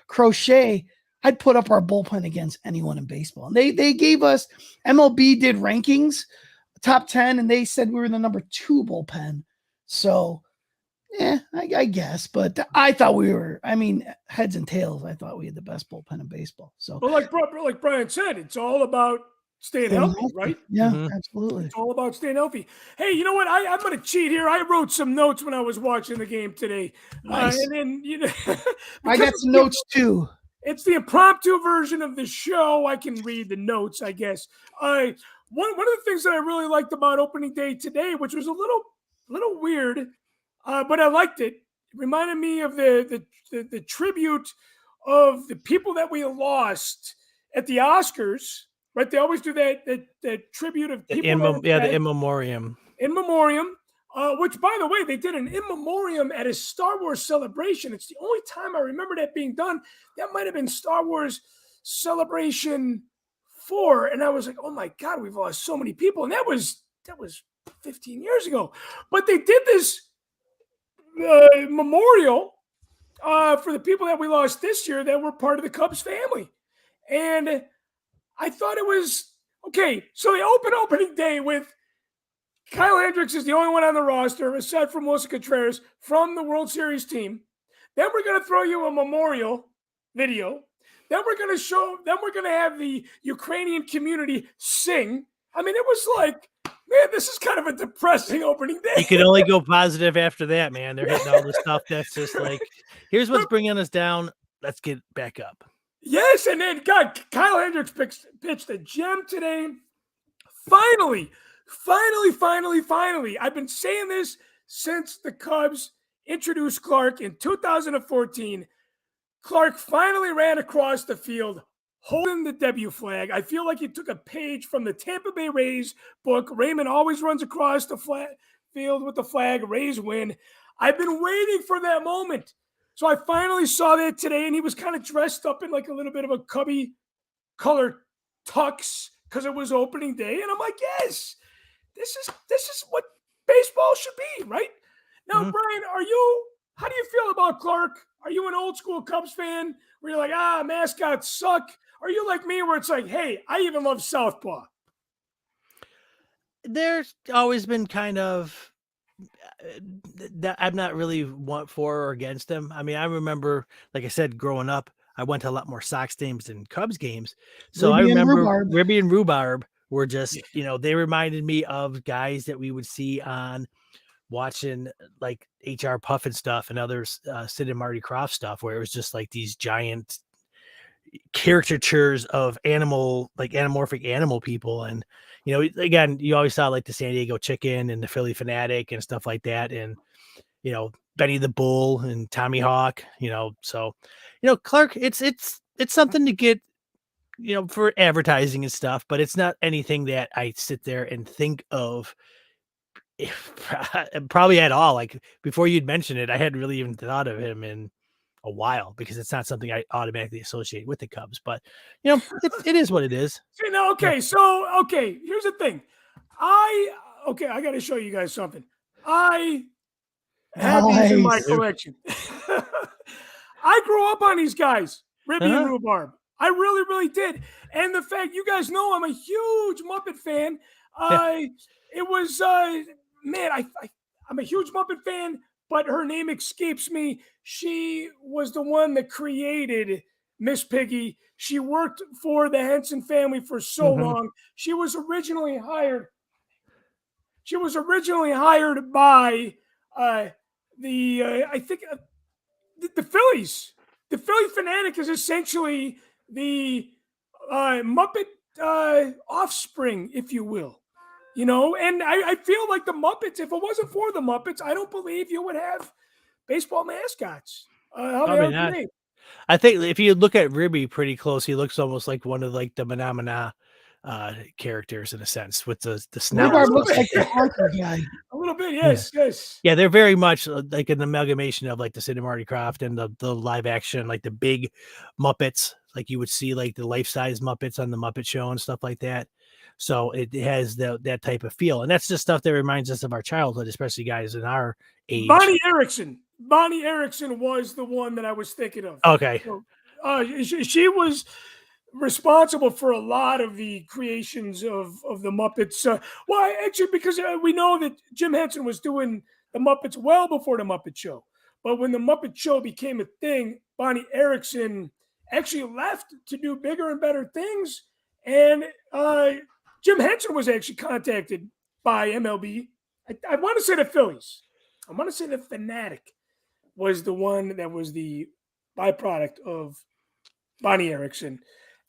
Crochet, I'd put up our bullpen against anyone in baseball. And they gave us, MLB did rankings, top 10, and they said we were the number 2 bullpen. So I guess, but I thought we were, heads and tails, I thought we had the best bullpen in baseball. So, well, like Brian said, it's all about staying healthy, right? Yeah, absolutely. It's all about staying healthy. Hey, you know what? I'm going to cheat here. I wrote some notes when I was watching the game today. Nice. And then, I got some notes too. It's the impromptu version of the show. I can read the notes, I guess. One of the things that I really liked about opening day today, which was a little weird, but I liked it. It reminded me of the tribute of the people that we lost at the Oscars, right? They always do that tribute of people. The in memoriam. In memoriam, which, by the way, they did an in memoriam at a Star Wars celebration. It's the only time I remember that being done. That might have been Star Wars Celebration 4. And I was like, oh my God, we've lost so many people. And that was 15 years ago. But they did this memorial for the people that we lost this year that were part of the Cubs family. And I thought it was okay. So they opening day with Kyle Hendricks is the only one on the roster, aside from Wilson Contreras, from the World Series team. Then we're going to throw you a memorial video. Then we're going to have the Ukrainian community sing. I mean, it was like, man, this is kind of a depressing opening day. You can only go positive after that, man. They're hitting all this stuff that's just like, here's what's bringing us down. Let's get back up. Yes, and then Kyle Hendricks pitched a gem today. Finally. I've been saying this since the Cubs introduced Clark in 2014. Clark finally ran across the field holding the W flag. I feel like he took a page from the Tampa Bay Rays book. Raymond always runs across the field with the flag. Rays win. I've been waiting for that moment. So I finally saw that today, and he was kind of dressed up in like a little bit of a Cubby color tux because it was opening day. And I'm like, yes, this is what baseball should be, right? Now, Brian, how do you feel about Clark? Are you an old school Cubs fan where you're like, mascots suck? Or are you like me where it's like, hey, I even love Southpaw? There's always been kind of, I'm not really for or against them. I mean, I remember, like I said, growing up, I went to a lot more Sox games than Cubs games. So I Ruby and remember rhubarb. Ribby and Rhubarb were just, they reminded me of guys that we would see on watching like HR Puff and stuff and others, Sid and Marty Krofft stuff, where it was just like these giant caricatures of anamorphic animal people. And, again, you always saw like the San Diego Chicken and the Philly Fanatic and stuff like that. And, Benny the Bull and Tommy Hawk, so, Clark, it's something to get, for advertising and stuff, but it's not anything that I sit there and think of probably at all. Like before you'd mentioned it, I hadn't really even thought of him in a while because it's not something I automatically associate with the Cubs, but it is what it is. See, now, okay, so here's the thing. I got to show you guys something. I have these in my collection. I grew up on these guys, Ribby and Rhubarb. I really, really did. And the fact, you guys know I'm a huge Muppet fan. It was I'm a huge Muppet fan, but her name escapes me. She was the one that created Miss Piggy. She worked for the Henson family for so long. She was originally hired by the Phillies. The Philly Fanatic is essentially the Muppet offspring, if you will. And I feel like the Muppets, if it wasn't for the Muppets, I don't believe you would have baseball mascots. Probably not. I think if you look at Ribby pretty close, he looks almost like one of like the Manamana characters in a sense with the snout. Rhubarb looks like the honker guy. A little bit, yes. Yeah, they're very much like an amalgamation of like the Sid and Marty Krofft and the live action, like the big Muppets, like you would see like the life-size Muppets on the Muppet Show and stuff like that. So it has that type of feel. And that's just stuff that reminds us of our childhood, especially guys in our age. Bonnie Erickson was the one that I was thinking of. Okay. So, she was responsible for a lot of the creations of the Muppets. Well, actually, because we know that Jim Henson was doing the Muppets well before the Muppet Show. But when the Muppet Show became a thing, Bonnie Erickson actually left to do bigger and better things. And Jim Henson was actually contacted by MLB. I want to say the Phillies. I want to say the Fanatic was the one that was the byproduct of Bonnie Erickson.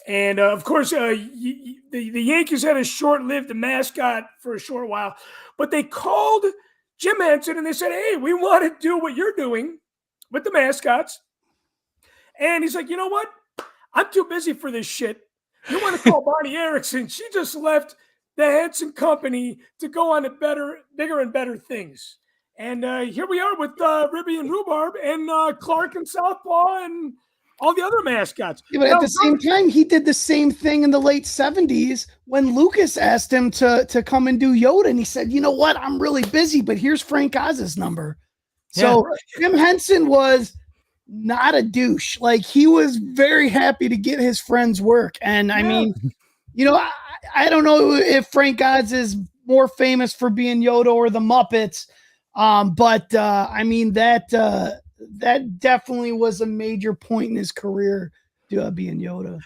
And, of course, the Yankees had a short-lived mascot for a short while. But they called Jim Henson and they said, hey, we want to do what you're doing with the mascots. And he's like, you know what? I'm too busy for this shit. You want to call Bonnie Erickson? She just left the Henson Company to go on to bigger and better things. And here we are with Ribby and Rhubarb and Clark and Southpaw and all the other mascots. Yeah, but at the same time, he did the same thing in the late 70s when Lucas asked him to come and do Yoda. And he said, you know what? I'm really busy, but here's Frank Oz's number. So Jim Henson was not a douche. Like, he was very happy to get his friend's work. And I mean, I don't know if Frank Oz is more famous for being Yoda or the Muppets. But I mean, that definitely was a major point in his career to being Yoda.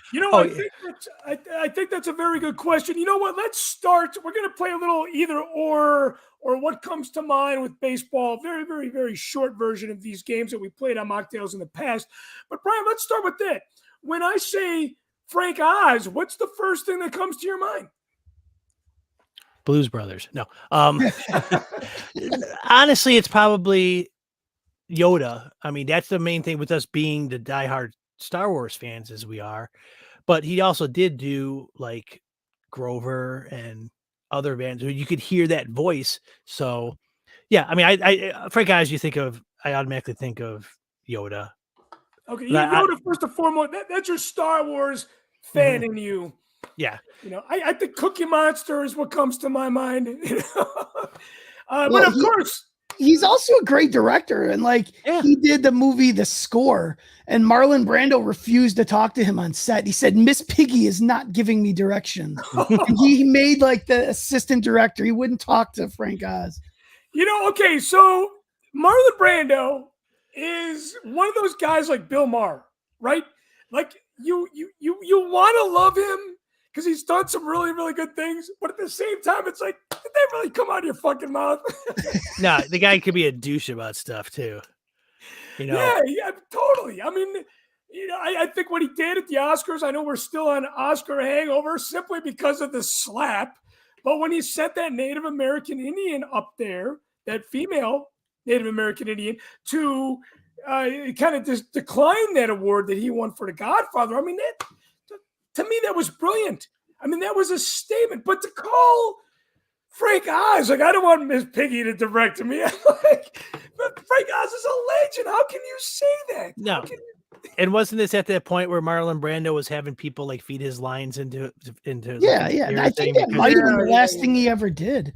I think that's a very good question. You know what? Let's start. We're going to play a little either or what comes to mind with baseball. Very, very, very short version of these games that we played on Machtails in the past. But Brian, let's start with that. When I say Frank Oz, what's the first thing that comes to your mind? Blues Brothers. No. Honestly, it's probably Yoda. I mean, that's the main thing with us being the diehard Star Wars fans as we are. But he also did do like Grover and other bands where you could hear that voice. So yeah, I mean, I Frank Oz, I automatically think of Yoda. Okay, Yoda first and foremost. That's your Star Wars fan in you. Yeah. I think Cookie Monster is what comes to my mind. But of course, he's also a great director. And he did the movie The Score, and Marlon Brando refused to talk to him on set. He said, Miss Piggy is not giving me direction. And he made the assistant director. He wouldn't talk to Frank Oz. Okay, so Marlon Brando is one of those guys like Bill Maher, right? Like you want to love him because he's done some really, really good things, but at the same time, it's like, did they really come out of your fucking mouth? No, the guy could be a douche about stuff too. Yeah, totally. I mean, I think what he did at the Oscars, I know we're still on Oscar hangover simply because of the slap, but when he set that Native American Indian up there, that female Native American Indian, to kind of just decline that award that he won for The Godfather, I mean, to me, that was brilliant. I mean, that was a statement. But to call Frank Oz, like, I don't want Miss Piggy to direct me. Like, but Frank Oz is a legend. How can you say that? No. And wasn't this at that point where Marlon Brando was having people like feed his lines into yeah. I think that might have been the last thing he ever did.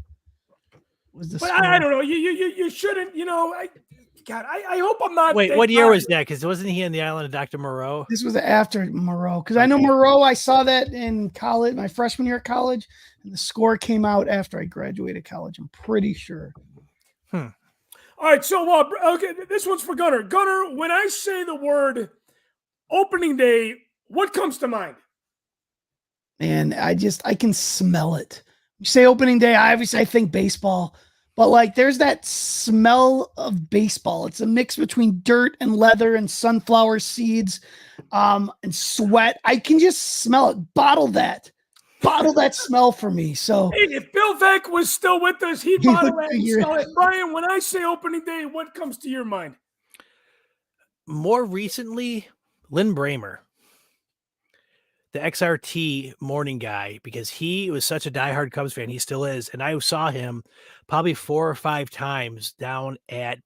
But I don't know. You shouldn't. I hope I'm not. Wait, what year was that? Because wasn't he in The Island of Dr. Moreau? This was after Moreau. Because I know Moreau, I saw that in college, my freshman year of college, and the score came out after I graduated college. I'm pretty sure. All right, so okay, this one's for Gunner. Gunner, when I say the word opening day, what comes to mind? Man, I can smell it. You say opening day, I think baseball. But like, there's that smell of baseball. It's a mix between dirt and leather and sunflower seeds, and sweat. I can just smell it. Bottle that smell for me. So, hey, if Bill Veck was still with us, he'd bottle that and smell it. Brian, when I say opening day, what comes to your mind? More recently, Lynn Bramer, the XRT morning guy, because he was such a diehard Cubs fan. He still is. And I saw him probably 4 or 5 times down at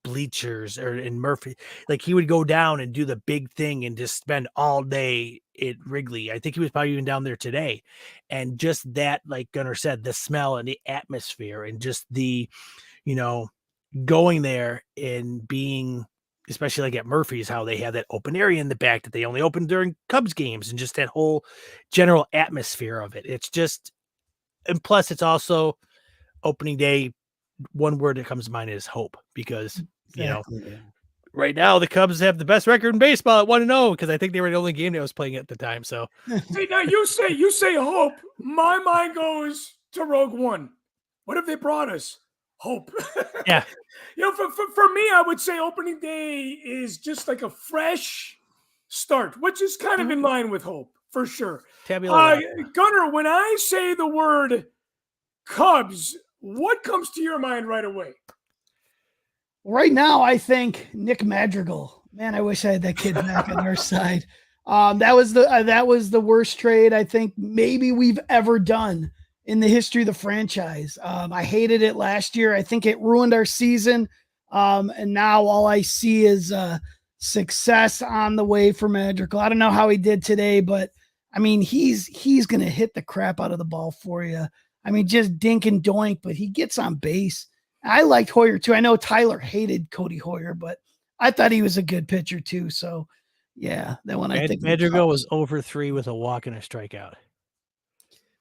bleachers or in Murphy. Like, he would go down and do the big thing and just spend all day at Wrigley. I think he was probably even down there today. And just that, like Gunnar said, the smell and the atmosphere and just the, going there and being, especially like at Murphy's, how they have that open area in the back that they only open during Cubs games, and just that whole general atmosphere of it. It's just, and plus it's also opening day. One word that comes to mind is hope, because, right now the Cubs have the best record in baseball at 1-0, because I think they were the only game that was playing at the time. So hey, now you say hope. My mind goes to Rogue One. What have they brought us? Hope. Yeah. For me, I would say opening day is just like a fresh start, which is kind of in line with hope, for sure. Gunnar, when I say the word Cubs, what comes to your mind right away? Right now, I think Nick Madrigal. Man, I wish I had that kid back on our side. That was the worst trade I think maybe we've ever done in the history of the franchise. I hated it last year. I think it ruined our season. And now all I see is success on the way for Madrigal. I don't know how he did today, but I mean, he's going to hit the crap out of the ball for you. I mean, just dink and doink, but he gets on base. I liked Hoyer too. I know Tyler hated Cody Hoyer, but I thought he was a good pitcher too. So yeah, that one I think Madrigal was over 3 with a walk and a strikeout.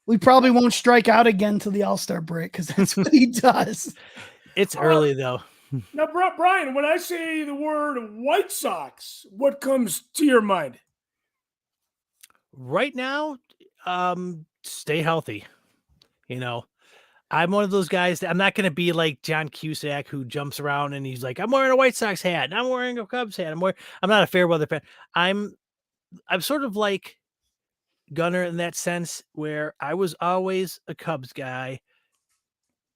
We probably won't strike out again till the All-Star break, because that's what he does. It's early though. Now, Brian, when I say the word White Sox, what comes to your mind? Right now, stay healthy. I'm one of those guys that I'm not going to be like John Cusack, who jumps around and he's like, I'm wearing a White Sox hat and I'm wearing a Cubs hat. I'm not a fair weather fan. I'm sort of like Gunner in that sense, where I was always a Cubs guy.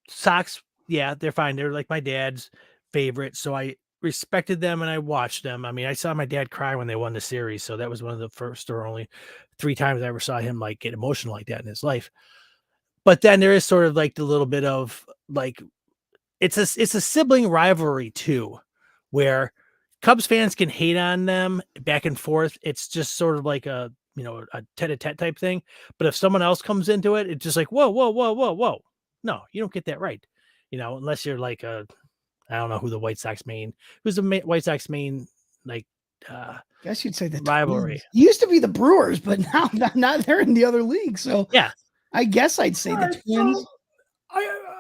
Sox, yeah, they're fine. They're like my dad's favorite. So I respected them and I watched them. I mean, I saw my dad cry when they won the series. So that was one of the first or only 3 times I ever saw him like get emotional like that in his life. But then there is sort of like the little bit of like, it's a sibling rivalry too, where Cubs fans can hate on them back and forth. It's just sort of like a tete-a-tete type thing. But if someone else comes into it, it's just like, whoa. No, you don't get that right. Unless you're like I don't know who the White Sox who's the White Sox main, like, I guess you'd say the rivalry. Twins. It used to be the Brewers, but now they're in the other league. So yeah, I guess I'd say the Twins. So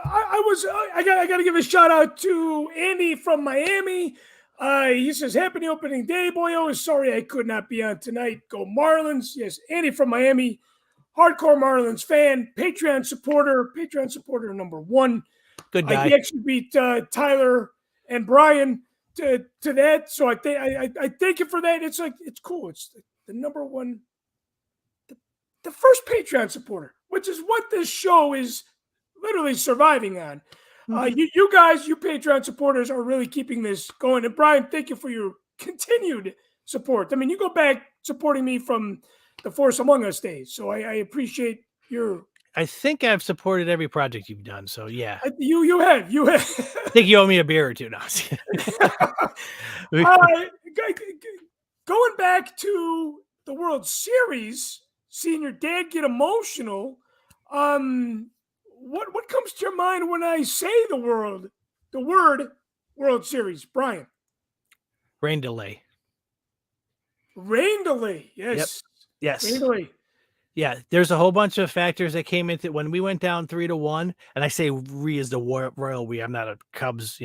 I got to give a shout out to Andy from Miami. He says, happy opening day, boyo. Sorry I could not be on tonight. Go Marlins. Yes, Andy from Miami, hardcore Marlins fan, Patreon supporter number one. Good guy. He actually beat Tyler and Brian to that. So I thank you for that. It's cool. It's the number one, the first Patreon supporter, which is what this show is literally surviving on. You guys, you Patreon supporters are really keeping this going. And Brian, thank you for your continued support. I mean, you go back supporting me from the Force Among Us days. So I appreciate your... I think I've supported every project you've done. So yeah. You have. I think you owe me a beer or two now. Going back to the World Series, seeing your dad get emotional, what comes to your mind when I say the word World Series, Brian? Rain delay. Rain delay. Yes. Yep. Yes. Rain delay. Yeah, there's a whole bunch of factors that came into when we went down 3-1. And I say we as the royal we. I'm not a Cubs,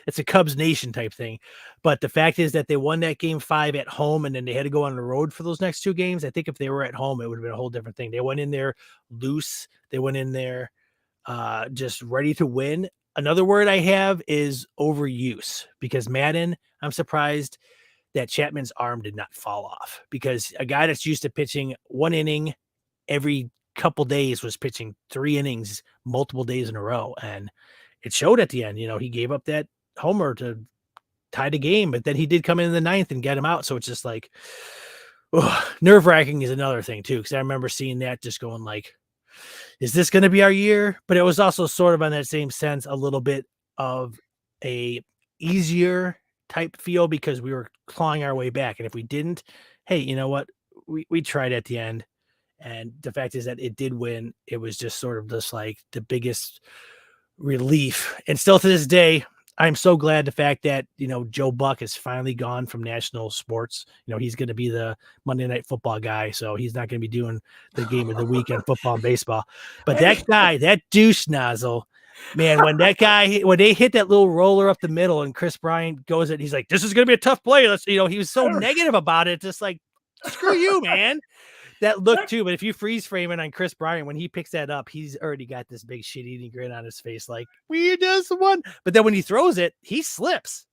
it's a Cubs nation type thing. But the fact is that they won that game 5 at home, and then they had to go on the road for those next 2 games. I think if they were at home, it would have been a whole different thing. They went in there loose. They went in there just ready to win. Another word I have is overuse, because Madden, I'm surprised that Chapman's arm did not fall off, because a guy that's used to pitching 1 inning every couple days was pitching 3 innings multiple days in a row, and it showed at the end. He gave up that homer to tie the game, but then he did come in the 9th and get him out. So it's just like, nerve-wracking is another thing too, because I remember seeing that just going like, is this going to be our year? But it was also sort of on that same sense a little bit of a easier type feel, because we were clawing our way back, and if we didn't, hey, you know what, we tried at the end. And the fact is that it did win. It was just sort of just like the biggest relief. And still to this day, I'm so glad the fact that, Joe Buck is finally gone from national sports. He's going to be the Monday Night Football guy. So he's not going to be doing the game of the week on football and baseball. But that guy, that douche nozzle, man, when they hit that little roller up the middle and Chris Bryant goes it, he's like, this is going to be a tough play. He was so negative about it. Just like, screw you, man. That look too, but if you freeze frame it on Chris Bryant, when he picks that up, he's already got this big shit-eating grin on his face, like, we just won. But then when he throws it, he slips.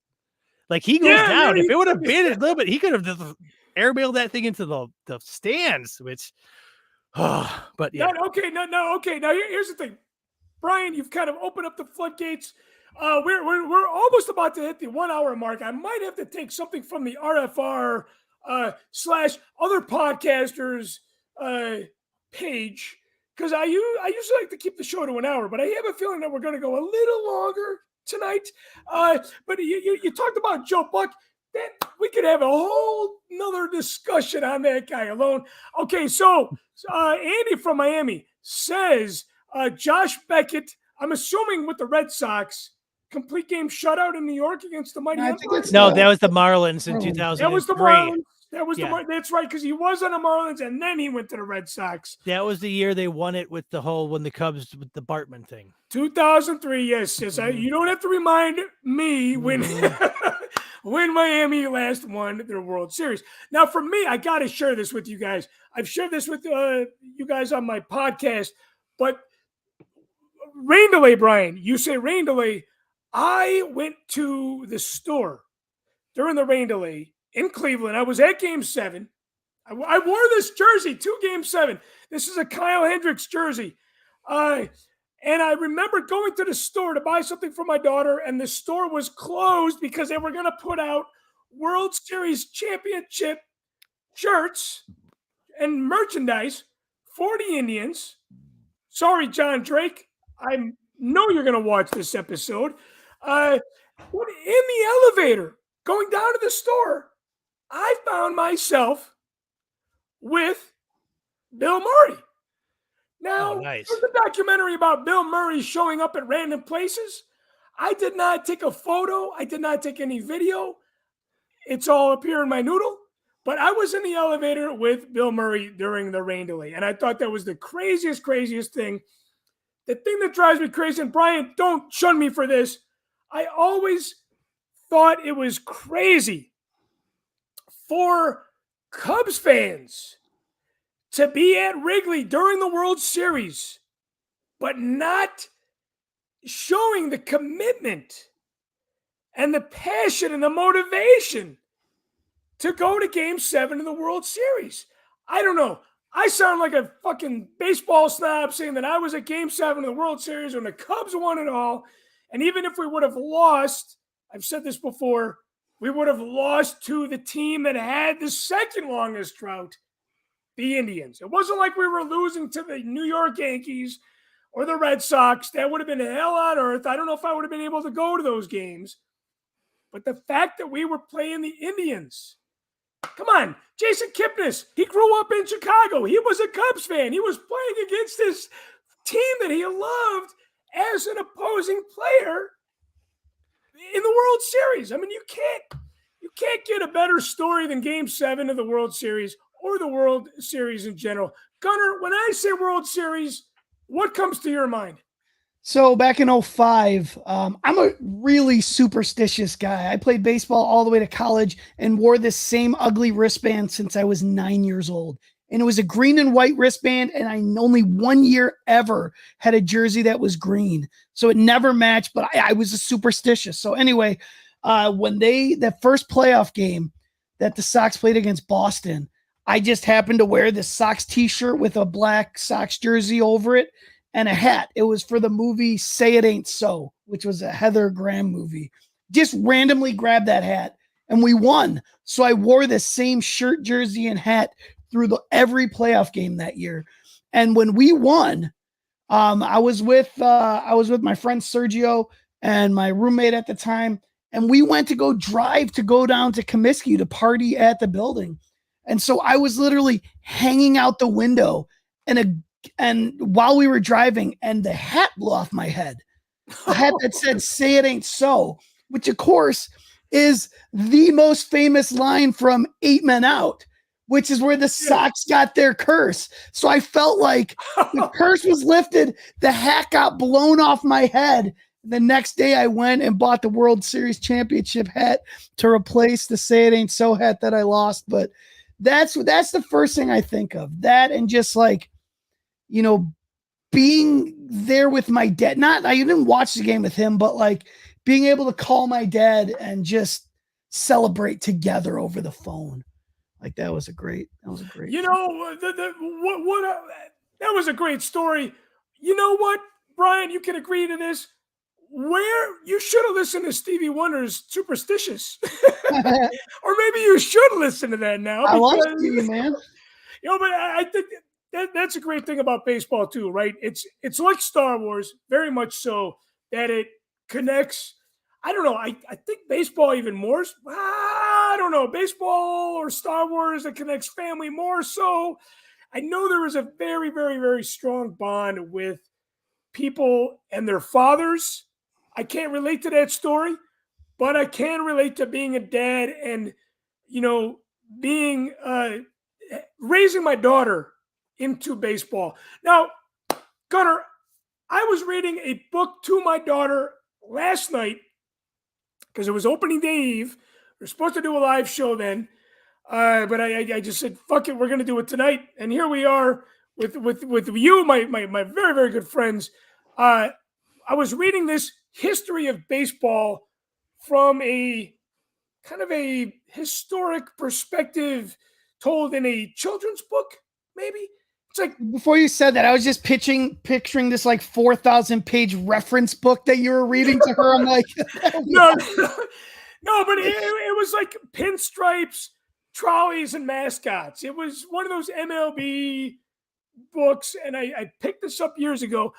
Like, he goes down. If it would have been a little bit, he could have just airmailed that thing into the stands, which, but yeah. Okay. Now, here's the thing. Brian, you've kind of opened up the floodgates. We're almost about to hit the 1 hour mark. I might have to take something from the RFR / other podcasters page, because I usually like to keep the show to 1 hour, but I have a feeling that we're going to go a little longer tonight. But you talked about Joe Buck. That we could have a whole nother discussion on that guy alone. Okay, so Andy from Miami says Josh Beckett, I'm assuming with the Red Sox, complete game shutout in New York against the mighty. I think it's that was the Marlins in 2003. That was the Marlins. That's right, because he was on the Marlins and then he went to the Red Sox. That was the year they won it with when the Cubs with the Bartman thing. 2003, yes. You don't have to remind me when when Miami last won their World Series. Now, for me, I got to share this with you guys. I've shared this with you guys on my podcast, but rain delay, Brian. You say rain delay. I went to the store during the rain delay in Cleveland. I was at Game 7. I wore this jersey to Game 7. This is a Kyle Hendricks jersey. And I remember going to the store to buy something for my daughter, and the store was closed because they were going to put out World Series championship shirts and merchandise for the Indians. Sorry, John Drake. I know you're going to watch this episode. In the elevator going down to the store, I found myself with Bill Murray. Now, nice. There's a documentary about Bill Murray showing up at random places. I did not take a photo. I did not take any video. It's all up here in my noodle. But I was in the elevator with Bill Murray during the rain delay, and I thought that was the craziest thing the thing that drives me crazy, and Brian, don't shun me for this, I always thought it was crazy for Cubs fans to be at Wrigley during the World Series, but not showing the commitment and the passion and the motivation to go to Game 7 of the World Series. I don't know. I sound like a fucking baseball snob saying that I was at Game 7 of the World Series when the Cubs won it all. And even if we would have lost, I've said this before, we would have lost to the team that had the second longest drought, the Indians. It wasn't like we were losing to the New York Yankees or the Red Sox. That would have been hell on earth. I don't know if I would have been able to go to those games. But the fact that we were playing the Indians, come on, Jason Kipnis, he grew up in Chicago. He was a Cubs fan. He was playing against this team that he loved as an opposing player in the World Series. I mean, you can't get a better story than Game 7 of the World Series or the World Series in general. Gunnar, when I say World Series, what comes to your mind? So back in 05, I'm a really superstitious guy. I played baseball all the way to college and wore this same ugly wristband since I was 9 years old. And it was a green and white wristband. And I only 1 year ever had a jersey that was green. So it never matched, but I was a superstitious. So anyway, when that first playoff game that the Sox played against Boston, I just happened to wear this Sox t-shirt with a black Sox jersey over it and a hat. It was for the movie Say It Ain't So, which was a Heather Graham movie. Just randomly grabbed that hat and we won. So I wore the same shirt, jersey, and hat through every playoff game that year. And when we won, I was with my friend Sergio and my roommate at the time, and we went to go down to Comiskey to party at the building. And so I was literally hanging out the window and while we were driving, and the hat blew off my head. A hat that said "Say It Ain't So," which of course is the most famous line from 8 Men Out, which is where the Sox got their curse. So I felt like the curse was lifted. The hat got blown off my head. The next day I went and bought the World Series championship hat to replace the "Say It Ain't So" hat that I lost. But that's the first thing I think of. That, and just like, you know, being there with my dad. I didn't watch the game with him, but like being able to call my dad and just celebrate together over the phone. Like that was a great. You know, that was a great story. You know what, Brian, you can agree to this. Where you should have listened to Stevie Wonder's "Superstitious," or maybe you should listen to that now. I love Stevie, man. You know, but I think that's a great thing about baseball too, right? It's like Star Wars, very much so, that it connects. I don't know. I think baseball even more. I don't know. Baseball or Star Wars, it connects family more so. I know there is a very, very, very strong bond with people and their fathers. I can't relate to that story, but I can relate to being a dad and, you know, being raising my daughter into baseball. Now, Gunnar, I was reading a book to my daughter last night because it was opening day eve. We were supposed to do a live show then, but I just said, fuck it, we're going to do it tonight. And here we are with you, my very, very good friends. I was reading this history of baseball from a kind of a historic perspective told in a children's book, maybe. It's like, before you said that, I was just picturing this like 4,000 page reference book that you were reading to her. I'm like, no, but it was like pinstripes, trolleys, and mascots. It was one of those MLB books, and I picked this up years ago.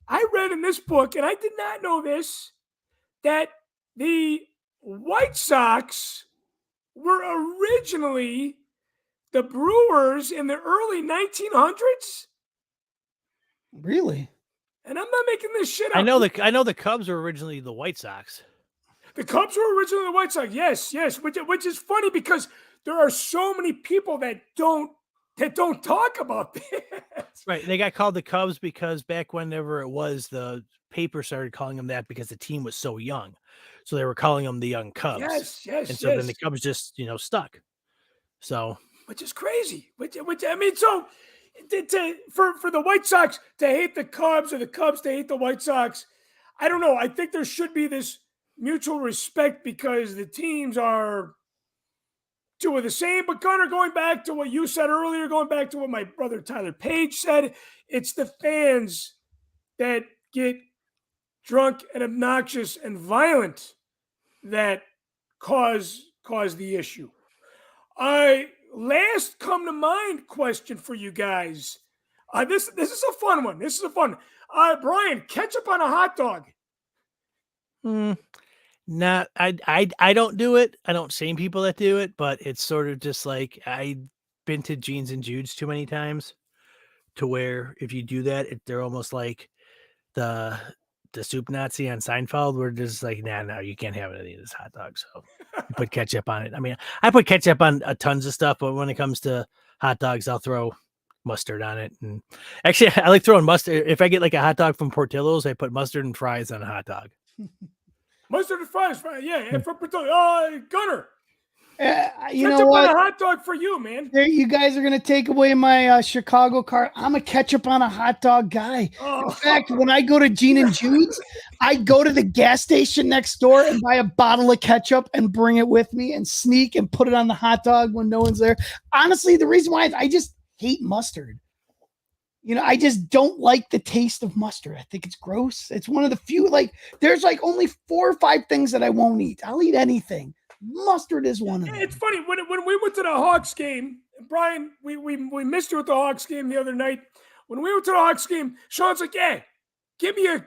I read in this book, and I did not know this, that the White Sox were originally the Brewers in the early 1900s. Really? And I'm not making this shit up. I know the Cubs were originally the White Sox. The Cubs were originally the White Sox. Yes. Which is funny because there are so many people that don't that don't talk about that. Right. They got called the Cubs because back whenever it was, the paper started calling them that because the team was so young. So they were calling them the young Cubs. And so then the Cubs just, stuck. So, which is crazy. Which I mean, so for the White Sox to hate the Cubs or the Cubs to hate the White Sox, I don't know. I think there should be this mutual respect because the teams are two of the same. But Gunnar, going back to what you said earlier, going back to what my brother Tyler Page said, it's the fans that get drunk and obnoxious and violent that cause the issue. Last come to mind question for you guys. This is a fun one. This is a fun one. Brian, ketchup on a hot dog. Not I don't do it. I don't shame people that do it, but it's sort of just like I've been to Jeans and Jude's too many times to where if you do that, they're almost like the soup Nazi on Seinfeld, where just like, no, you can't have any of this hot dog. So you put ketchup on it. I mean, I put ketchup on tons of stuff, but when it comes to hot dogs, I'll throw mustard on it. And actually, I like throwing mustard. If I get like a hot dog from Portillo's, I put mustard and fries on a hot dog. Mustard and fries, yeah. And for Gunner, you know what? On a hot dog for you, man. There, you guys are gonna take away my Chicago car. I'm a ketchup on a hot dog guy. In fact, when I go to Gene and Jude's, I go to the gas station next door and buy a bottle of ketchup and bring it with me and sneak and put it on the hot dog when no one's there. Honestly, the reason why is I just hate mustard. I just don't like the taste of mustard. I think it's gross. It's one of the few, there's only 4 or 5 things that I won't eat. I'll eat anything. Mustard is one of them. It's funny when we went to the Hawks game, Brian. We missed you at the Hawks game the other night. When we went to the Hawks game, Sean's like, "Yeah, give me a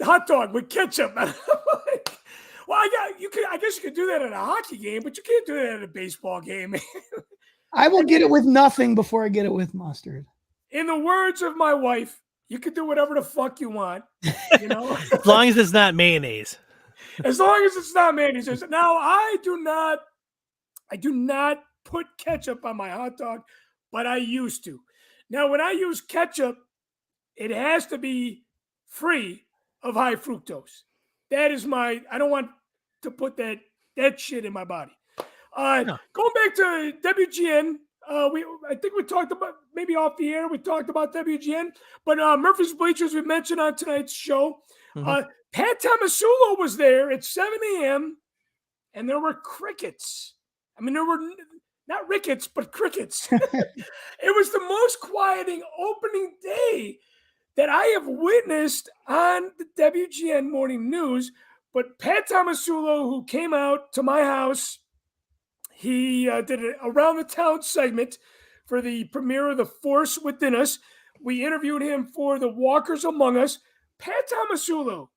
hot dog with ketchup." I'm like, well, I guess you could do that at a hockey game, but you can't do that at a baseball game. I will get it with nothing before I get it with mustard. In the words of my wife, you can do whatever the fuck you want. As long as it's not mayonnaise. As long as it's not mayonnaise. Now, I do not put ketchup on my hot dog, but I used to. Now, when I use ketchup, it has to be free of high fructose. That is I don't want to put that shit in my body. Going back to WGN, I think we talked about, maybe off the air, we talked about WGN, but Murphy's Bleachers we mentioned on tonight's show. Mm-hmm. Pat Tomasulo was there at 7 a.m. and there were crickets. I mean, there were not rickets, but crickets. It was the most quieting opening day that I have witnessed on the WGN Morning News. But Pat Tomasulo, who came out to my house, he did an Around the Town segment for the premiere of The Force Within Us. We interviewed him for The Walkers Among Us. Pat Tomasulo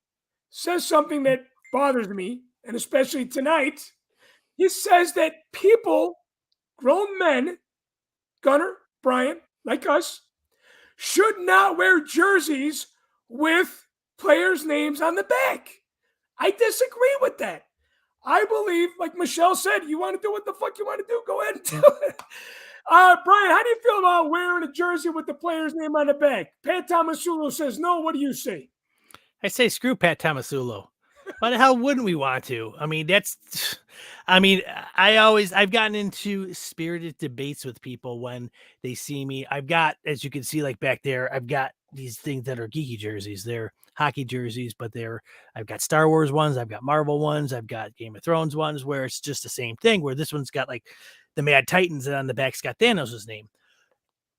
says something that bothers me, and especially tonight. He says that people, grown men, Gunner, Brian, like us, should not wear jerseys with players' names on the back. I disagree with that. I believe, like Michelle said, you want to do what the fuck you want to do, go ahead and do it. Brian, how do you feel about wearing a jersey with the player's name on the back? Pat Tomasulo says no. What do you say? I say screw Pat Tomasulo. Why the hell wouldn't we want to? I mean, I've gotten into spirited debates with people when they see me. I've got, as you can see, like back there, I've got these things that are geeky jerseys. They're hockey jerseys, but I've got Star Wars ones, I've got Marvel ones, I've got Game of Thrones ones, where it's just the same thing, where this one's got like the Mad Titans and on the back's got Thanos' name.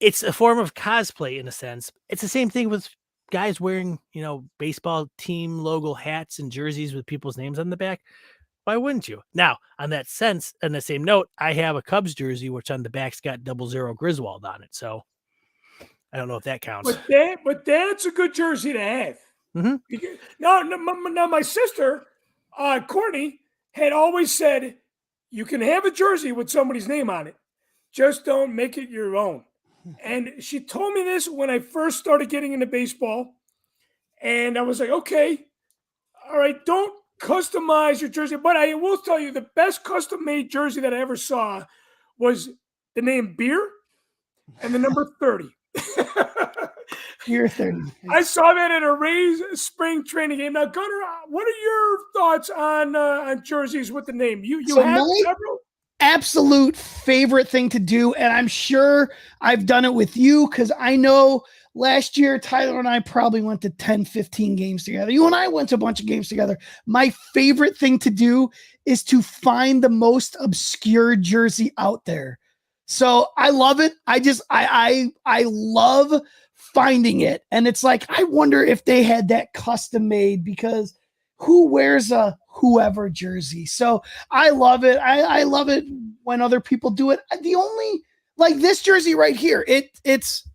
It's a form of cosplay in a sense. It's the same thing with guys wearing, baseball team logo hats and jerseys with people's names on the back. Why wouldn't you? Now, on that sense, on the same note, I have a Cubs jersey, which on the back's got 00 Griswold on it. So I don't know if that counts. But that's a good jersey to have. Mm-hmm. Now, my sister, Courtney, had always said, you can have a jersey with somebody's name on it. Just don't make it your own. And she told me this when I first started getting into baseball. And I was like, okay, all right, don't customize your jersey. But I will tell you, the best custom-made jersey that I ever saw was the name Beer. and the number 30. You're 30. I saw that at a Rays spring training game. Now, Gunnar, what are your thoughts on jerseys with the name? You So have my several? absolute favorite thing to do, and I'm sure I've done it with you because I know last year Tyler and I probably went to 10, 15 games together. You and I went to a bunch of games together. My favorite thing to do is to find the most obscure jersey out there. So I love it. I love finding it. And it's like, I wonder if they had that custom made because who wears a whoever jersey? So I love it. I love it when other people do it. The only like this jersey right here, it's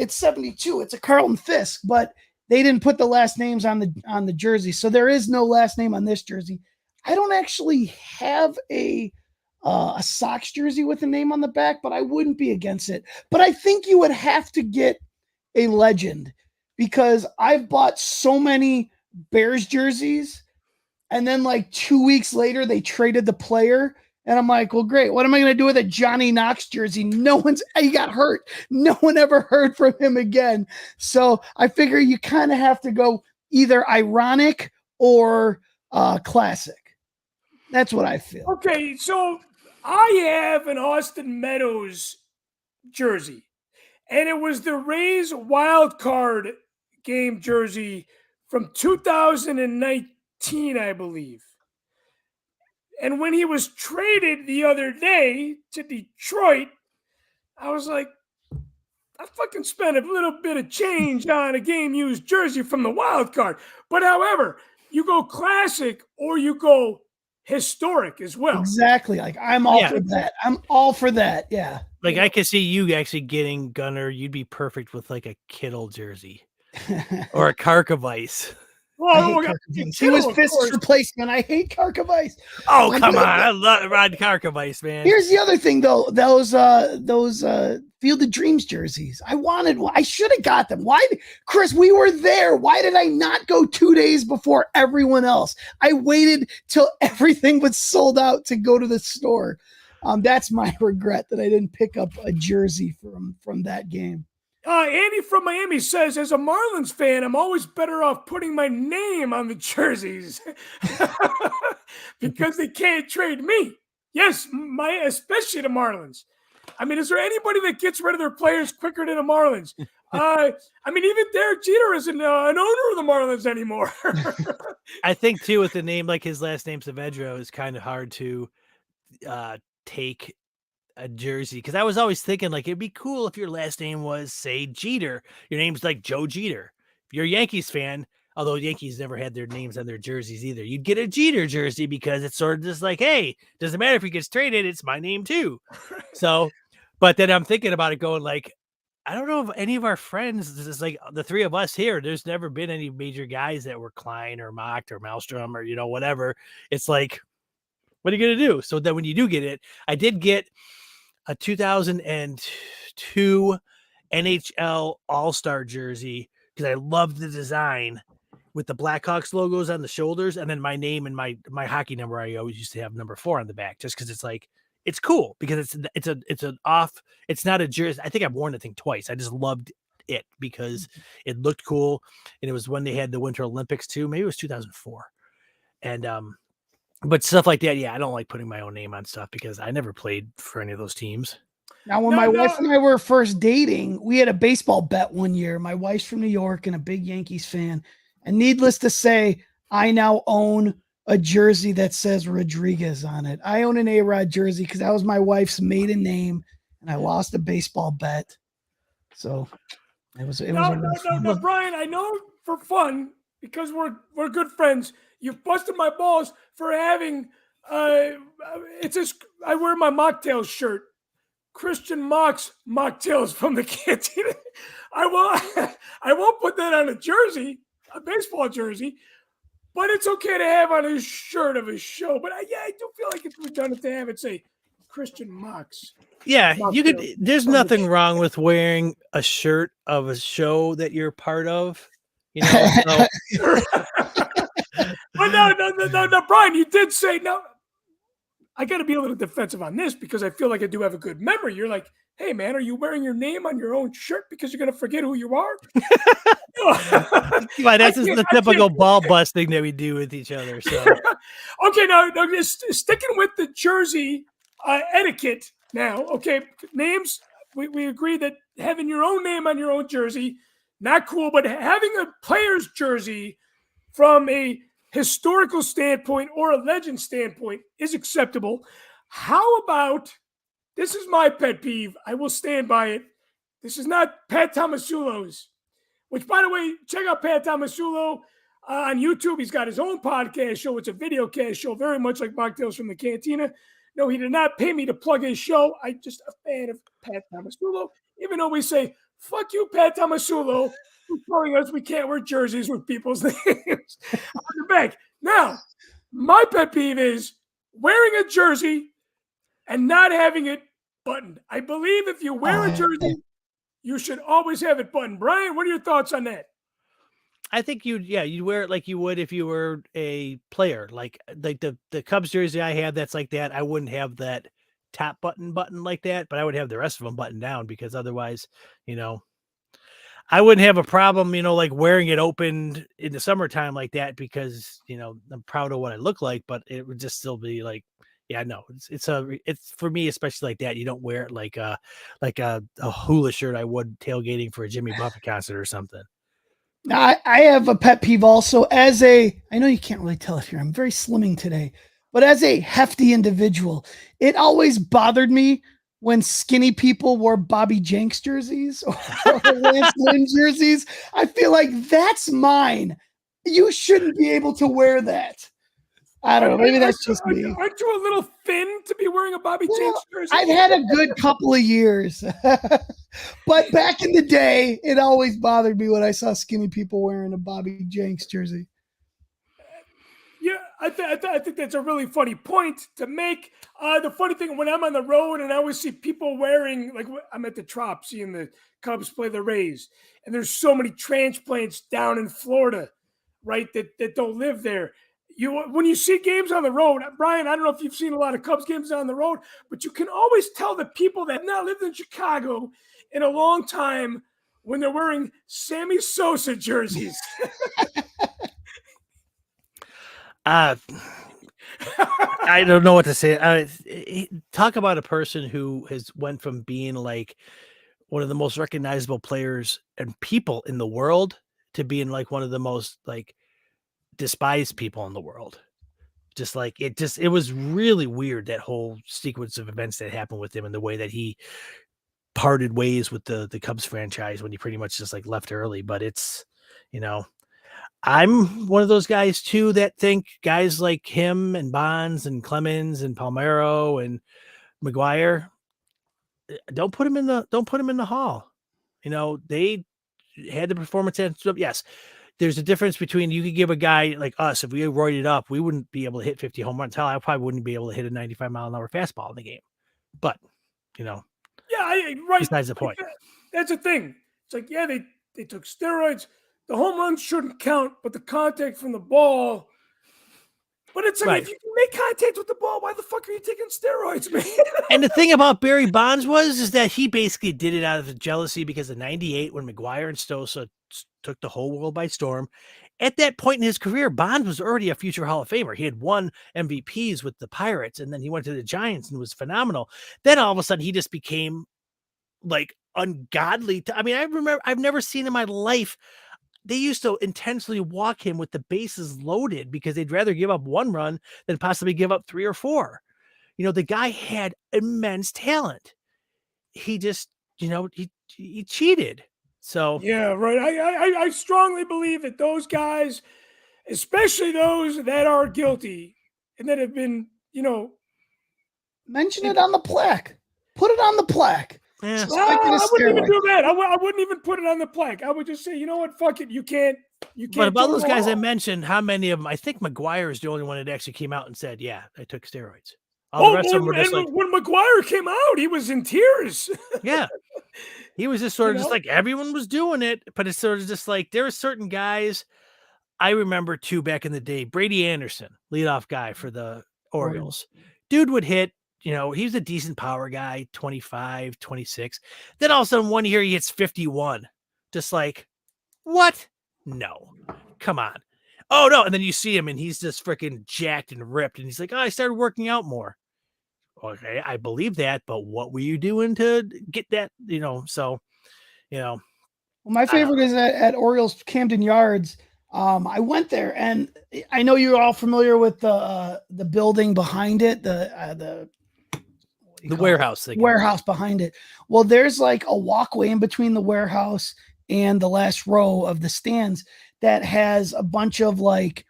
72. It's a Carlton Fisk, but they didn't put the last names on the jersey. So there is no last name on this jersey. I don't actually have a Sox jersey with a name on the back, but I wouldn't be against it. But I think you would have to get a legend because I've bought so many Bears jerseys and then like 2 weeks later they traded the player and I'm like, well, great. What am I going to do with a Johnny Knox jersey? He got hurt. No one ever heard from him again. So I figure you kind of have to go either ironic or classic. That's what I feel. Okay, so I have an Austin Meadows jersey, and it was the Rays wild card game jersey from 2019, I believe. And when he was traded the other day to Detroit, I was like, I fucking spent a little bit of change on a game used jersey from the wild card. But however, you go classic or you go historic as well. Exactly. Like I'm all for that. I'm all for that. Yeah. Like I could see you actually getting Gunner. You'd be perfect with like a Kittle jersey or a Karkovice. Well, he was Fisk's replacement. I hate Karkovice. Oh, come on. I love Rod Karkovice, man. Here's the other thing, though. Those Field of Dreams jerseys. I wanted one. I should have got them. Why, Chris, we were there. Why did I not go 2 days before everyone else? I waited till everything was sold out to go to the store. That's my regret that I didn't pick up a jersey from that game. Andy from Miami says, as a Marlins fan, I'm always better off putting my name on the jerseys because they can't trade me. Yes, especially the Marlins. I mean, is there anybody that gets rid of their players quicker than the Marlins? I mean, even Derek Jeter isn't an owner of the Marlins anymore. I think, too, with the name like his last name, Saavedra, is kind of hard to take a jersey because I was always thinking like it'd be cool if your last name was, say, Jeter. Your name's like Joe Jeter. If you're a Yankees fan, although Yankees never had their names on their jerseys either, you'd get a Jeter jersey because it's sort of just like, hey, doesn't matter if he gets traded, it's my name too. So, but then I'm thinking about it going like, I don't know if any of our friends, this is like the three of us here, there's never been any major guys that were Klein or Mocht or Maelstrom or, whatever. It's like, what are you going to do? So then when you do get it, I did get a 2002 NHL All-Star jersey because I loved the design with the Blackhawks logos on the shoulders and then my name and my hockey number. I always used to have number 4 on the back just because it's like it's cool because it's not a jersey. I think I've worn the thing twice. I just loved it because it looked cool and it was when they had the Winter Olympics too. Maybe it was 2004, and but stuff like that, yeah, I don't like putting my own name on stuff because I never played for any of those teams. Now, when my wife and I were first dating, we had a baseball bet one year. My wife's from New York and a big Yankees fan. And needless to say, I now own a jersey that says Rodriguez on it. I own an A-Rod jersey because that was my wife's maiden name, and I lost a baseball bet. So it was. No, Brian, I know for fun because we're good friends. You've busted my balls for having I wear my Machtails shirt. Christian Mock's Machtails from the Cantina. I won't put that on a jersey, a baseball jersey, but it's okay to have on a shirt of a show. But I do feel like it's redundant to have it say Christian Mock's. Yeah, you could. There's nothing wrong with wearing a shirt of a show that you're part of. So. But no, Brian, you did say no. I got to be a little defensive on this because I feel like I do have a good memory. You're like, hey man, are you wearing your name on your own shirt because you're gonna forget who you are? Well, that's just the I can't. typical ball busting that we do with each other. So Okay, now just sticking with the jersey etiquette. Now, okay, names. We agree that having your own name on your own jersey, not cool, but having a player's jersey from a historical standpoint or a legend standpoint is acceptable. How about this? Is my pet peeve. I will stand by it. This is not Pat Tomasulo's. Which, by the way, check out Pat Tomasulo on YouTube. He's got his own podcast show. It's a video cast show, very much like Machtails from the Cantina. No, he did not pay me to plug his show. I'm just a fan of Pat Tomasulo, even though we say, fuck you, Pat Tomasulo, who's telling us we can't wear jerseys with people's names on the back. Now, my pet peeve is wearing a jersey and not having it buttoned. I believe if you wear a jersey, you should always have it buttoned. Brian, what are your thoughts on that? I think you'd wear it like you would if you were a player. Like the Cubs jersey I have that's like that. I wouldn't have that top button like that, but I would have the rest of them buttoned down because otherwise, I wouldn't have a problem, like wearing it open in the summertime like that because, I'm proud of what I look like, but it would just still be like, yeah, no, it's for me, especially like that. You don't wear it like a hula shirt I would tailgating for a Jimmy Buffett concert or something. Now, I have a pet peeve also. I know you can't really tell it here. I'm very slimming today, but as a hefty individual, it always bothered me when skinny people wore Bobby Jenks jerseys or Lance Lynn jerseys. I feel like that's mine. You shouldn't be able to wear that. I don't know. Maybe that's just me. Aren't you a little thin to be wearing a Bobby Jenks jersey? I've had a good couple of years. But back in the day, it always bothered me when I saw skinny people wearing a Bobby Jenks jersey. Yeah, I think that's a really funny point to make. The funny thing, when I'm on the road and I always see people wearing, like I'm at the Trop seeing the Cubs play the Rays, and there's so many transplants down in Florida, right, that don't live there. When you see games on the road, Brian, I don't know if you've seen a lot of Cubs games on the road, but you can always tell the people that have not lived in Chicago in a long time when they're wearing Sammy Sosa jerseys. I don't know what to say. Talk about a person who has went from being like one of the most recognizable players and people in the world to being like one of the most like despised people in the world. It was really weird, that whole sequence of events that happened with him and the way that he parted ways with the Cubs franchise when he pretty much just like left early. But it's, I'm one of those guys too that think guys like him and Bonds and Clemens and Palmeiro and McGuire, don't put him in the hall. They had the performance. Yes, there's a difference between, you could give a guy like us, if we roided up, we wouldn't be able to hit 50 home runs. Hell, I probably wouldn't be able to hit a 95-mile-an-hour fastball in the game. But, yeah, right. Besides the point. That's the thing. It's like, yeah, they took steroids. The home runs shouldn't count, but the contact from the ball. But it's like, if you can make contact with the ball, why the fuck are you taking steroids, man? And the thing about Barry Bonds is that he basically did it out of jealousy because of '98 when McGuire and Sosa took the whole world by storm. At that point in his career, Bonds was already a future Hall of Famer. He had won MVPs with the Pirates, and then he went to the Giants and was phenomenal. Then all of a sudden, he just became like ungodly. I've never seen in my life. They used to intentionally walk him with the bases loaded because they'd rather give up one run than possibly give up 3 or 4. The guy had immense talent. He just, he cheated. So yeah, right. I strongly believe that those guys, especially those that are guilty and that have been, mention it on the plaque. Put it on the plaque. Yeah. I wouldn't even do that. I wouldn't even put it on the plaque. I would just say, you know what, fuck it. You can't. But about those guys I mentioned, how many of them? I think McGuire is the only one that actually came out and said, "Yeah, I took steroids." All the rest of them were just like, when McGuire came out, he was in tears. Yeah, he was just sort of just like everyone was doing it, but it's sort of just like there are certain guys. I remember too back in the day, Brady Anderson, leadoff guy for the Orioles. Dude would hit he's a decent power guy, 25, 26. Then all of a sudden 1 year he hits 51. Just like, what? No, come on. Oh no. And then you see him and he's just freaking jacked and ripped. And he's like, oh, I started working out more. Okay, I believe that, but what were you doing to get that? So, Well, my favorite is at Orioles Camden Yards. I went there, and I know you're all familiar with the building behind it, the warehouse thing. Warehouse behind it. Well, there's like a walkway in between the warehouse and the last row of the stands that has a bunch of like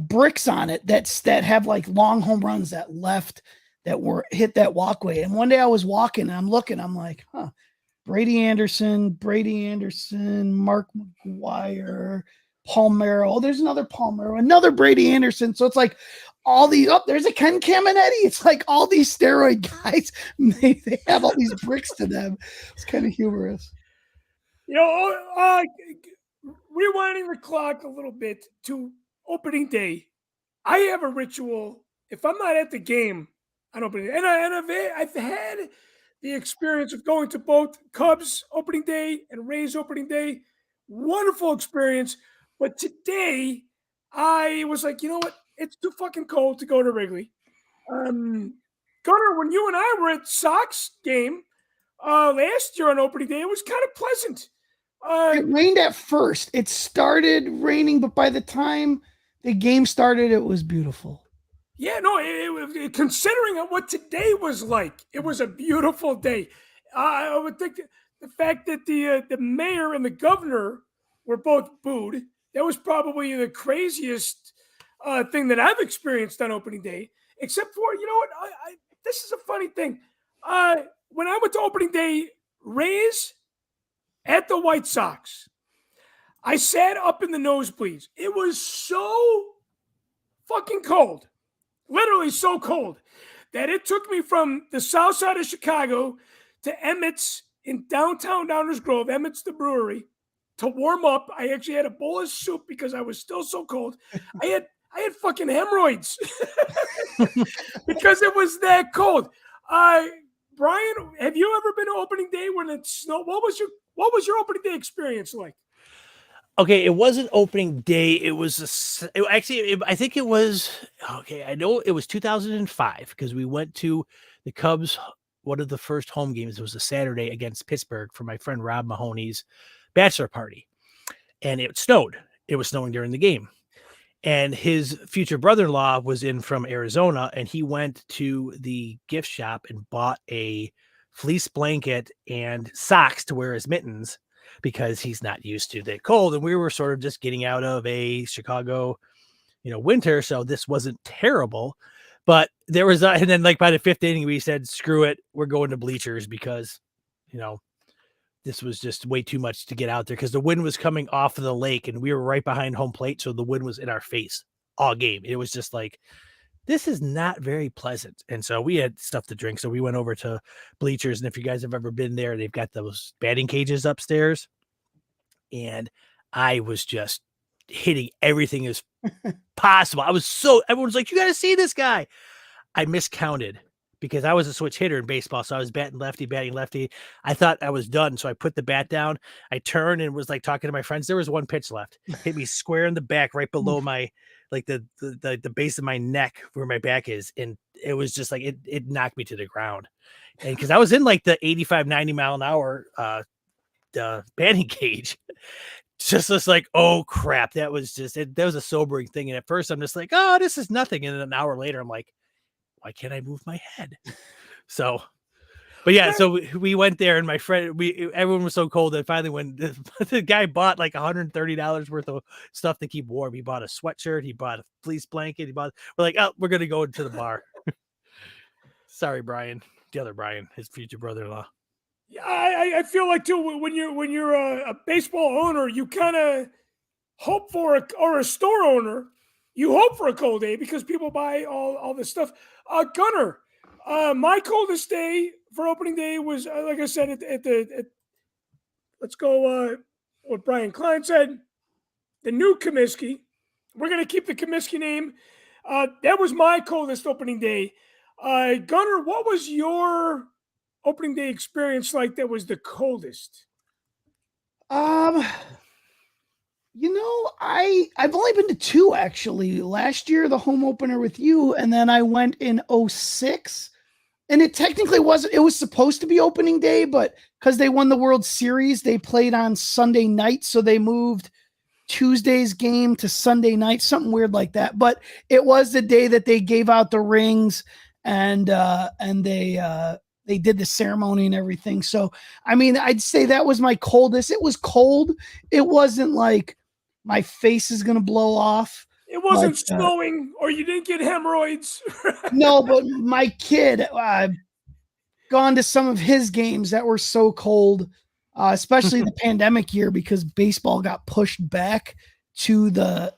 bricks on it that have like long home runs that were hit that walkway. And one day I was walking and I'm like, Brady Anderson, Mark McGuire, Palmero. Oh, there's another Palmero, another Brady Anderson. So it's like all these there's a Ken Caminetti. It's like all these steroid guys. They have all these bricks to them. It's kind of humorous. Rewinding the clock a little bit to opening day, I have a ritual. If I'm not at the game on opening day, and I've had the experience of going to both Cubs opening day and Rays opening day. Wonderful experience. But today, I was like, you know what? It's too fucking cold to go to Wrigley. Gunnar, when you and I were at Sox game last year on opening day, it was kind of pleasant. It rained at first. It started raining, but by the time the game started, it was beautiful. Yeah, no, considering what today was like, it was a beautiful day. I would think the fact that the mayor and the governor were both booed, that was probably the craziest thing that I've experienced on opening day, except for, you know what, this is a funny thing. When I went to opening day, Rays at the White Sox, I sat up in the nosebleeds. It was so fucking cold. Literally so cold that it took me from the south side of Chicago to Emmett's in downtown Downers Grove, Emmett's the brewery, to warm up. I actually had a bowl of soup because I was still so cold. I had fucking hemorrhoids because it was that cold. Brian, have you ever been to opening day when it snowed? What was your opening day experience like? Okay, it wasn't opening day. It was I think it was okay. I know it was 2005 because we went to the Cubs. One of the first home games. It was a Saturday against Pittsburgh for my friend Rob Mahoney's bachelor party, and it snowed. It was snowing during the game, and his future brother-in-law was in from Arizona, and he went to the gift shop and bought a fleece blanket and socks to wear as mittens, because he's not used to the cold. And we were sort of just getting out of a Chicago, winter. So this wasn't terrible, but there was, and then like by the fifth inning, we said, screw it. We're going to bleachers because, this was just way too much to get out there because the wind was coming off of the lake and we were right behind home plate. So the wind was in our face all game. It was just like, this is not very pleasant. And so we had stuff to drink. So we went over to bleachers. And if you guys have ever been there, they've got those batting cages upstairs. And I was just hitting everything as possible. Everyone's like, you got to see this guy. I miscounted because I was a switch hitter in baseball. So I was batting lefty. I thought I was done. So I put the bat down. I turned and was like talking to my friends. There was one pitch left. Hit me square in the back, right below my, like the base of my neck where my back is. And it was just like, it knocked me to the ground. And because I was in like the 85, 90 mile an hour batting cage. Just like, oh crap, that was a sobering thing. And at first I'm just like, oh, this is nothing. And then an hour later I'm like, why can't I move my head? So, but yeah, so we went there and my friend, everyone was so cold that finally when the guy bought like $130 worth of stuff to keep warm, he bought a sweatshirt, he bought a fleece blanket, we're like, oh, we're going to go into the bar. Sorry, Brian, the other Brian, his future brother-in-law. I feel like too when you're a baseball owner, you kind of hope for or a store owner, you hope for a cold day because people buy all this stuff. Gunner, my coldest day for opening day was like I said let's go what Brian Klein said, the new Comiskey. We're gonna keep the Comiskey name. That was my coldest opening day. Gunnar, what was your opening day experience like that was the coldest? Um, I've only been to two actually. Last year, the home opener with you, and then I went in '06. And it technically wasn't, it was supposed to be opening day, but because they won the World Series, they played on Sunday night. So they moved Tuesday's game to Sunday night, something weird like that. But it was the day that they gave out the rings and they did the ceremony and everything. So I mean, I'd say that was my coldest. It was cold. It wasn't like my face is gonna blow off. It wasn't snowing, or you didn't get hemorrhoids. No, but my kid, gone to some of his games that were so cold, especially the pandemic year because baseball got pushed back to the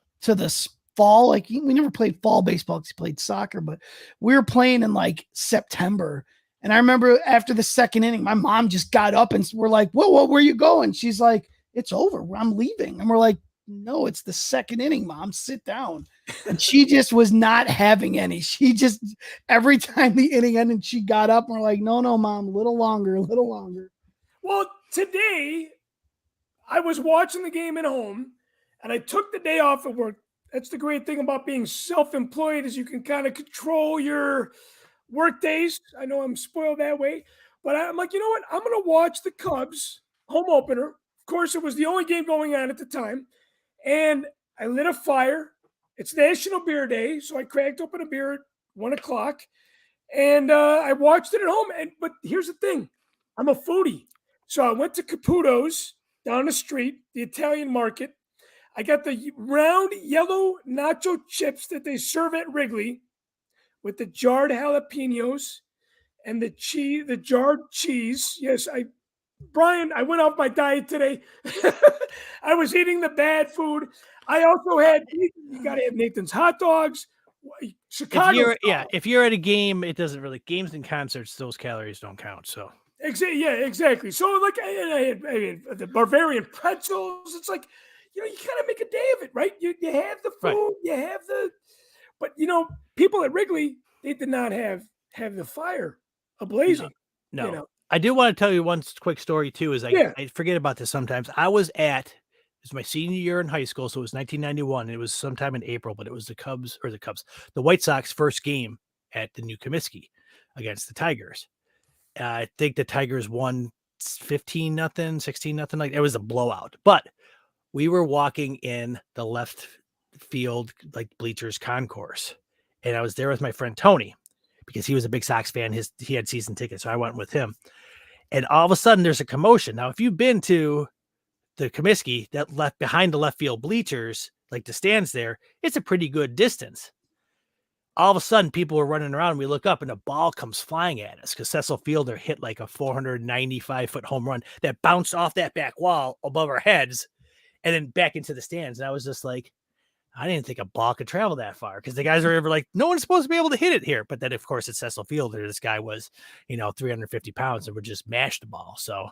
fall. Like we never played fall baseball because we played soccer, but we were playing in like September. And I remember after the second inning, my mom just got up and we're like, "Whoa, where are you going?" She's like, "It's over. I'm leaving." And we're like, "No, it's the second inning, Mom. Sit down." And she just was not having any. She just every time the inning ended, she got up and we're like, "No, Mom, a little longer, a little longer." Well, today I was watching the game at home, and I took the day off at work. That's the great thing about being self-employed is you can kind of control your work days. I know I'm spoiled that way, but I'm like, you know what? I'm going to watch the Cubs home opener. Of course, it was the only game going on at the time. And I lit a fire. It's National Beer Day, so I cracked open a beer at 1 o'clock, and I watched it at home. But here's the thing: I'm a foodie, so I went to Caputo's down the street, the Italian market. I got the round yellow nacho chips that they serve at Wrigley with the jarred jalapenos and the cheese, the jarred cheese. Yes, Brian, I went off my diet today. I was eating the bad food. I also had, you got to have Nathan's hot dogs. Chicago. If you're at a game, it doesn't really, games and concerts, those calories don't count. So exactly. So like I had the Bavarian pretzels. It's like, you kind of make a day of it, right? You have the food, right. You have but people at Wrigley, they did not have the fire ablazing. No. I do want to tell you one quick story too. I forget about this sometimes. It was my senior year in high school, so it was 1991. It was sometime in April, but it was the White Sox first game at the new Comiskey against the Tigers. I think the Tigers won 15-0, 16-0. Like it was a blowout. But we were walking in the left field like bleachers concourse, and I was there with my friend Tony because he was a big Sox fan. He had season tickets, so I went with him. And all of a sudden, there's a commotion. Now, if you've been to the Comiskey that left behind the left field bleachers, like the stands there, it's a pretty good distance. All of a sudden, people were running around. And we look up, and a ball comes flying at us because Cecil Fielder hit like a 495-foot home run that bounced off that back wall above our heads and then back into the stands. And I was just like, I didn't think a ball could travel that far because the guys were ever like, no one's supposed to be able to hit it here. But then, of course, it's Cecil Fielder. This guy was, 350 pounds and would just mash the ball. So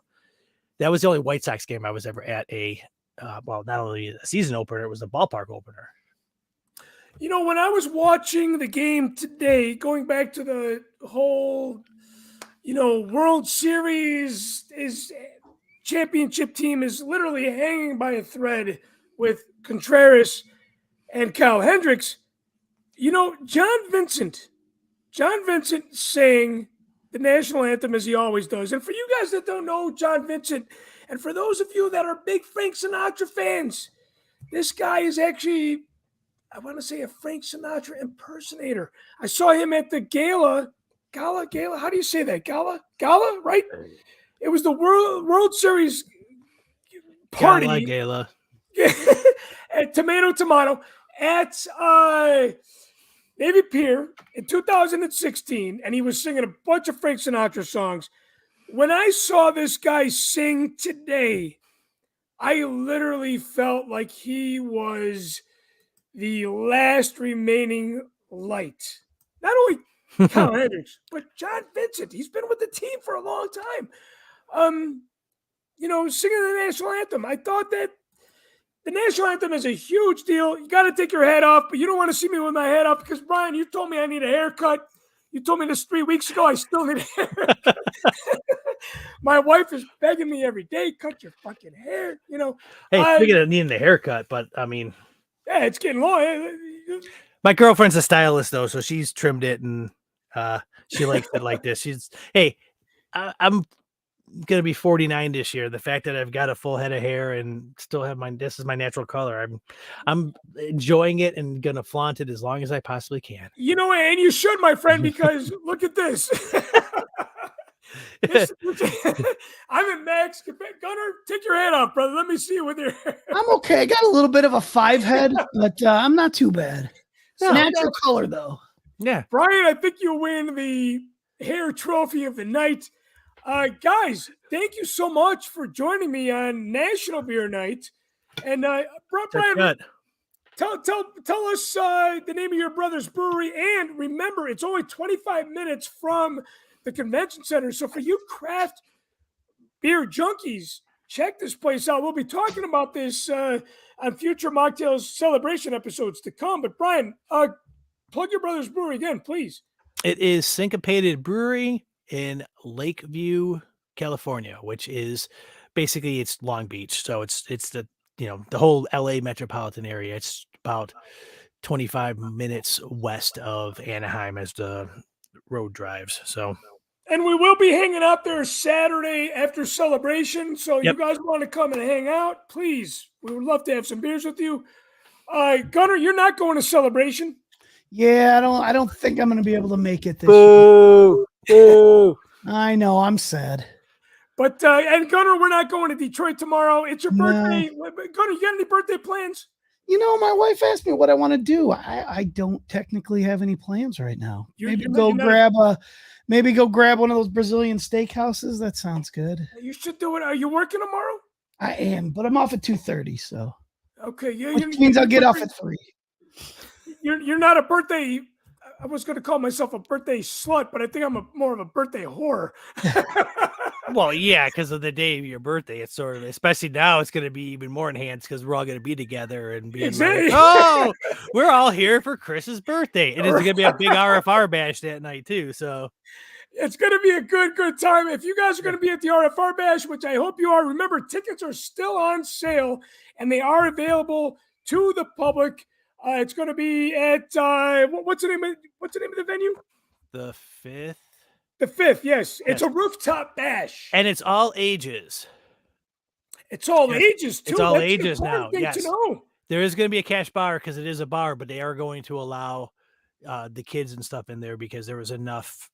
that was the only White Sox game I was ever at not only a season opener, it was a ballpark opener. When I was watching the game today, going back to the whole, World Series, is championship team is literally hanging by a thread with Contreras and Kyle Hendricks. John Vincent sang the national anthem as he always does. And for you guys that don't know John Vincent, and for those of you that are big Frank Sinatra fans, this guy is actually, I want to say, a Frank Sinatra impersonator. I saw him at the gala. How do you say that? Gala, right? It was the World Series party. Gala. At Tomato at Navy Pier in 2016, and he was singing a bunch of Frank Sinatra songs. When I saw this guy sing today, I literally felt like he was the last remaining light. Not only Kyle Hendricks, but John Vincent. He's been with the team for a long time. Singing the national anthem. I thought that the national anthem is a huge deal. You got to take your head off, but you don't want to see me with my head up because, Brian, you told me I need a haircut. You told me this 3 weeks ago. I still need a haircut. My wife is begging me every day, cut your fucking hair. You know, Hey, speaking of needing a haircut, but I mean, yeah, it's getting long. my girlfriend's a stylist though, so she's trimmed it and she likes it like this. I'm gonna be 49 this year. The fact that I've got a full head of hair and still have this is my natural color. I'm enjoying it and gonna flaunt it as long as I possibly can. You know, and you should, my friend, because look at this. I'm in Max. Gunner, take your head off, brother. Let me see you with your hair. I'm okay. I got a little bit of a 5 head, but I'm not too bad. No, natural color, though. Yeah. Brian, I think you win the hair trophy of the night. Guys, thank you so much for joining me on National Beer Night. And Brian, tell us the name of your brother's brewery. And remember, it's only 25 minutes from the convention center. So for you craft beer junkies, check this place out. We'll be talking about this on future Mocktails celebration episodes to come. But Brian, plug your brother's brewery again, please. It is Syncopated Brewery in Lakeview, California, which is basically it's Long Beach. So it's the the whole LA metropolitan area. It's about 25 minutes west of Anaheim as the road drives. So, and we will be hanging out there Saturday after celebration. So you guys want to come and hang out, please. We would love to have some beers with you. Gunner, you're not going to celebration. Yeah, I don't think I'm going to be able to make it this year. Boo. I know, I'm sad. But and Gunner, we're not going to Detroit tomorrow. It's your birthday. No. Gunner, you got any birthday plans? You know, my wife asked me what I want to do. I don't technically have any plans right now. Maybe go grab one of those Brazilian steakhouses. That sounds good. You should do it. Are you working tomorrow? I am, but I'm off at 2:30. So okay, yeah, which means I'll get off at 3. You're not a birthday. I was going to call myself a birthday slut, but I think I'm more of a birthday whore. Well, yeah, because of the day of your birthday, it's sort of, especially now, it's going to be even more enhanced because we're all going to be together and be like, oh, we're all here for Chris's birthday. And it's going to be a big RFR bash that night too. So it's going to be a good time. If you guys are going to be at the RFR bash, which I hope you are, remember tickets are still on sale and they are available to the public. It's going to be at what's the name of the venue? The 5th. The 5th, yes. It's a rooftop bash, and it's all ages. It's all ages too. It's all ages now. Yes. To know. There is going to be a cash bar because it is a bar, but they are going to allow the kids and stuff in there because there was enough,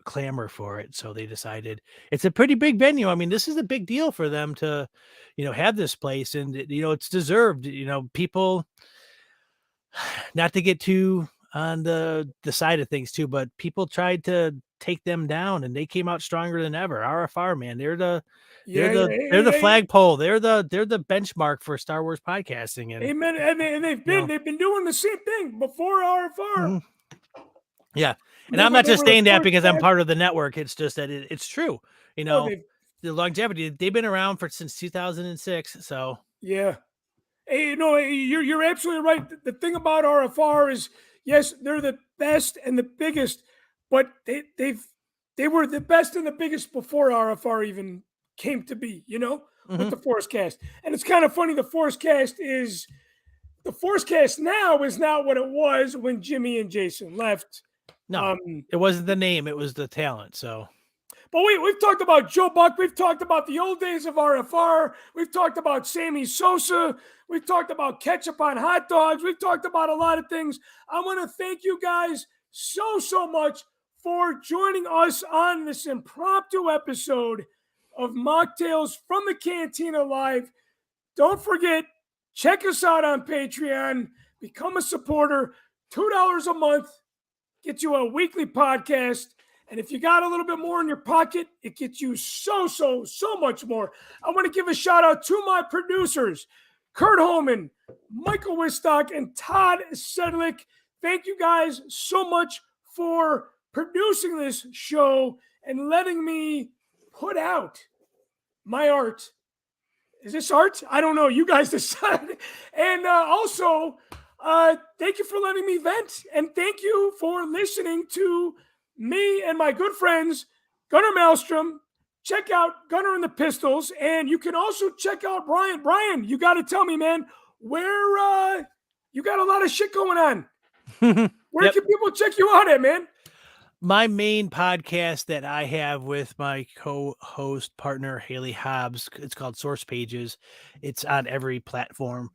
clamor for it. So they decided it's a pretty big venue. I mean, this is a big deal for them to, have this place, and it's deserved. People, not to get too on the side of things too, but people tried to take them down, and they came out stronger than ever. RFR, man, they're the flagpole. They're the benchmark for Star Wars podcasting. And amen. And they've been doing the same thing before RFR. Mm-hmm. Yeah. And I'm not just saying that because I'm part of the network. It's just that it's true. The longevity, they've been around since 2006. So yeah. Hey, you're absolutely right. The thing about RFR is, yes, they're the best and the biggest, but they were the best and the biggest before RFR even came to be, with the Forcecast. And it's kind of funny. The Forcecast now is not what it was when Jimmy and Jason left. No, it wasn't the name; it was the talent. So, but we've talked about Joe Buck. We've talked about the old days of RFR. We've talked about Sammy Sosa. We've talked about ketchup on hot dogs. We've talked about a lot of things. I want to thank you guys so much for joining us on this impromptu episode of Mocktails from the Cantina Live. Don't forget, check us out on Patreon. Become a supporter. $2 a month. Gets you a weekly podcast. And if you got a little bit more in your pocket, it gets you so much more. I want to give a shout out to my producers, Kurt Holman, Michael Wistock, and Todd Sedlick. Thank you guys so much for producing this show and letting me put out my art Is this art? I don't know. You guys decide. And also, thank you for letting me vent. And thank you for listening to me and my good friends, Gunnar Maelstrom. Check out Gunnar and the Pistols. And you can also check out Brian. Brian, you got to tell me, man, where you got a lot of shit going on. Where can people check you out at, man? My main podcast that I have with my co-host partner, Haley Hobbs, it's called Source Pages. It's on every platform.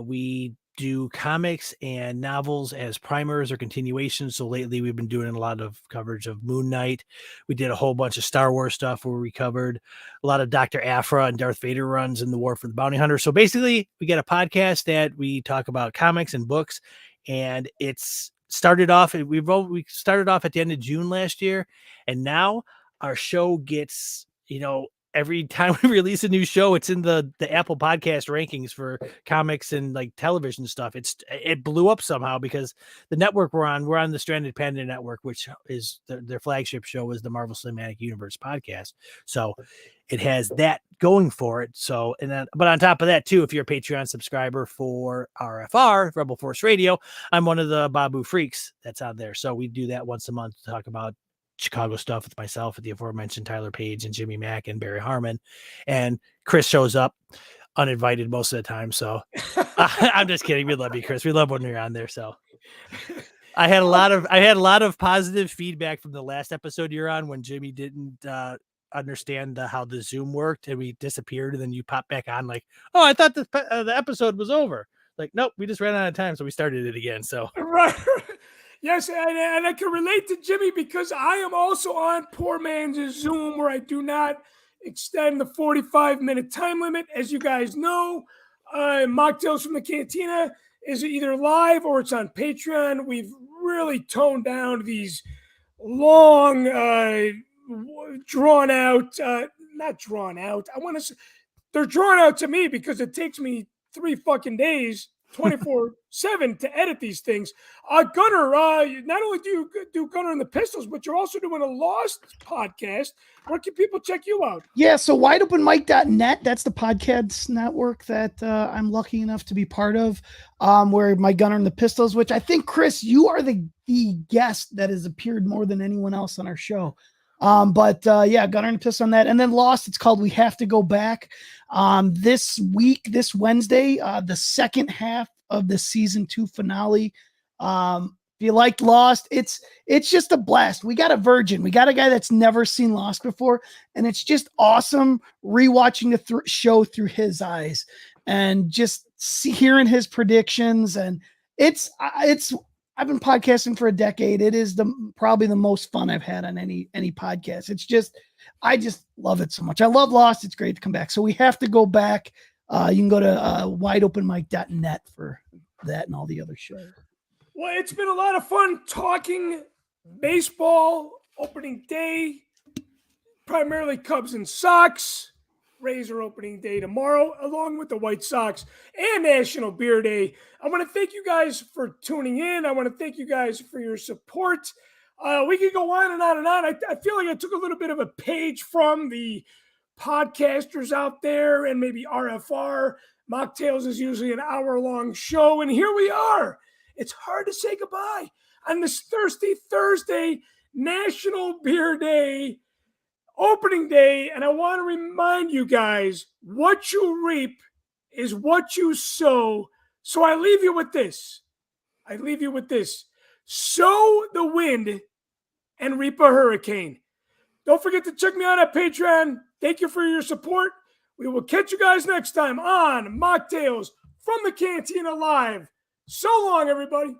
We do comics and novels as primers or continuations. So lately we've been doing a lot of coverage of Moon Knight. We did a whole bunch of Star Wars stuff where we covered a lot of Dr. Aphra and Darth Vader runs in the War for the Bounty Hunter. So basically we get a podcast that we talk about comics and books, and it's started off, we started off at the end of June last year, and now our show gets, every time we release a new show, it's in the Apple Podcast rankings for comics and like television stuff. It blew up somehow because the network we're on the Stranded Panda Network, which is their flagship show is the Marvel Cinematic Universe podcast. So it has that going for it. So, but on top of that too, if you're a Patreon subscriber for RFR, Rebel Force Radio, I'm one of the Babu freaks that's on there. So we do that once a month to talk about Chicago stuff with myself, with the aforementioned Tyler Page and Jimmy Mack and Barry Harmon, and Chris shows up uninvited most of the time. So I'm just kidding. We love you, Chris. We love when you're on there. So I had a lot of positive feedback from the last episode you're on when Jimmy didn't understand how the Zoom worked and we disappeared, and then you popped back on like, oh, I thought the episode was over. Like, nope, we just ran out of time, so we started it again. So right. Yes, and I can relate to Jimmy because I am also on poor man's Zoom where I do not extend the 45-minute time limit. As you guys know, Mocktails from the Cantina is either live or it's on Patreon. We've really toned down these long, drawn out, not drawn out. I want to say they're drawn out to me because it takes me 3 fucking days 24/7 to edit these things. Gunnar, not only do you do Gunnar and the Pistols, but you're also doing a Lost podcast. Where can people check you out? Yeah, so wideopenmike.net, that's the podcast network that I'm lucky enough to be part of, where my Gunnar and the Pistols, which I think, Chris, you are the guest that has appeared more than anyone else on our show. But Gunnar and the Pistols on that. And then Lost, it's called We Have to Go Back. This Wednesday, the second half of the season 2 finale. If you liked Lost, it's just a blast. We got a virgin. We got a guy that's never seen Lost before, and it's just awesome rewatching the show through his eyes and just hearing his predictions. And I've been podcasting for a decade. It is probably the most fun I've had on any podcast. I just love it so much. I love Lost. It's great to come back. So We Have to Go Back. You can go to wideopenmike.net for that and all the other shows. Well, it's been a lot of fun talking baseball, opening day, primarily Cubs and Sox. Rays are opening day tomorrow, along with the White Sox and National Beer Day. I want to thank you guys for tuning in. I want to thank you guys for your support. We could go on and on and on. I feel like I took a little bit of a page from the podcasters out there and maybe RFR. Mocktails is usually an hour-long show, and here we are. It's hard to say goodbye on this Thirsty Thursday, National Beer Day, opening day. And I want to remind you guys, what you reap is what you sow. So I leave you with this. Sow the wind and reap a hurricane. Don't forget to check me out at Patreon. Thank you for your support. We will catch you guys next time on Mocktails from the Cantina Live. So long, everybody.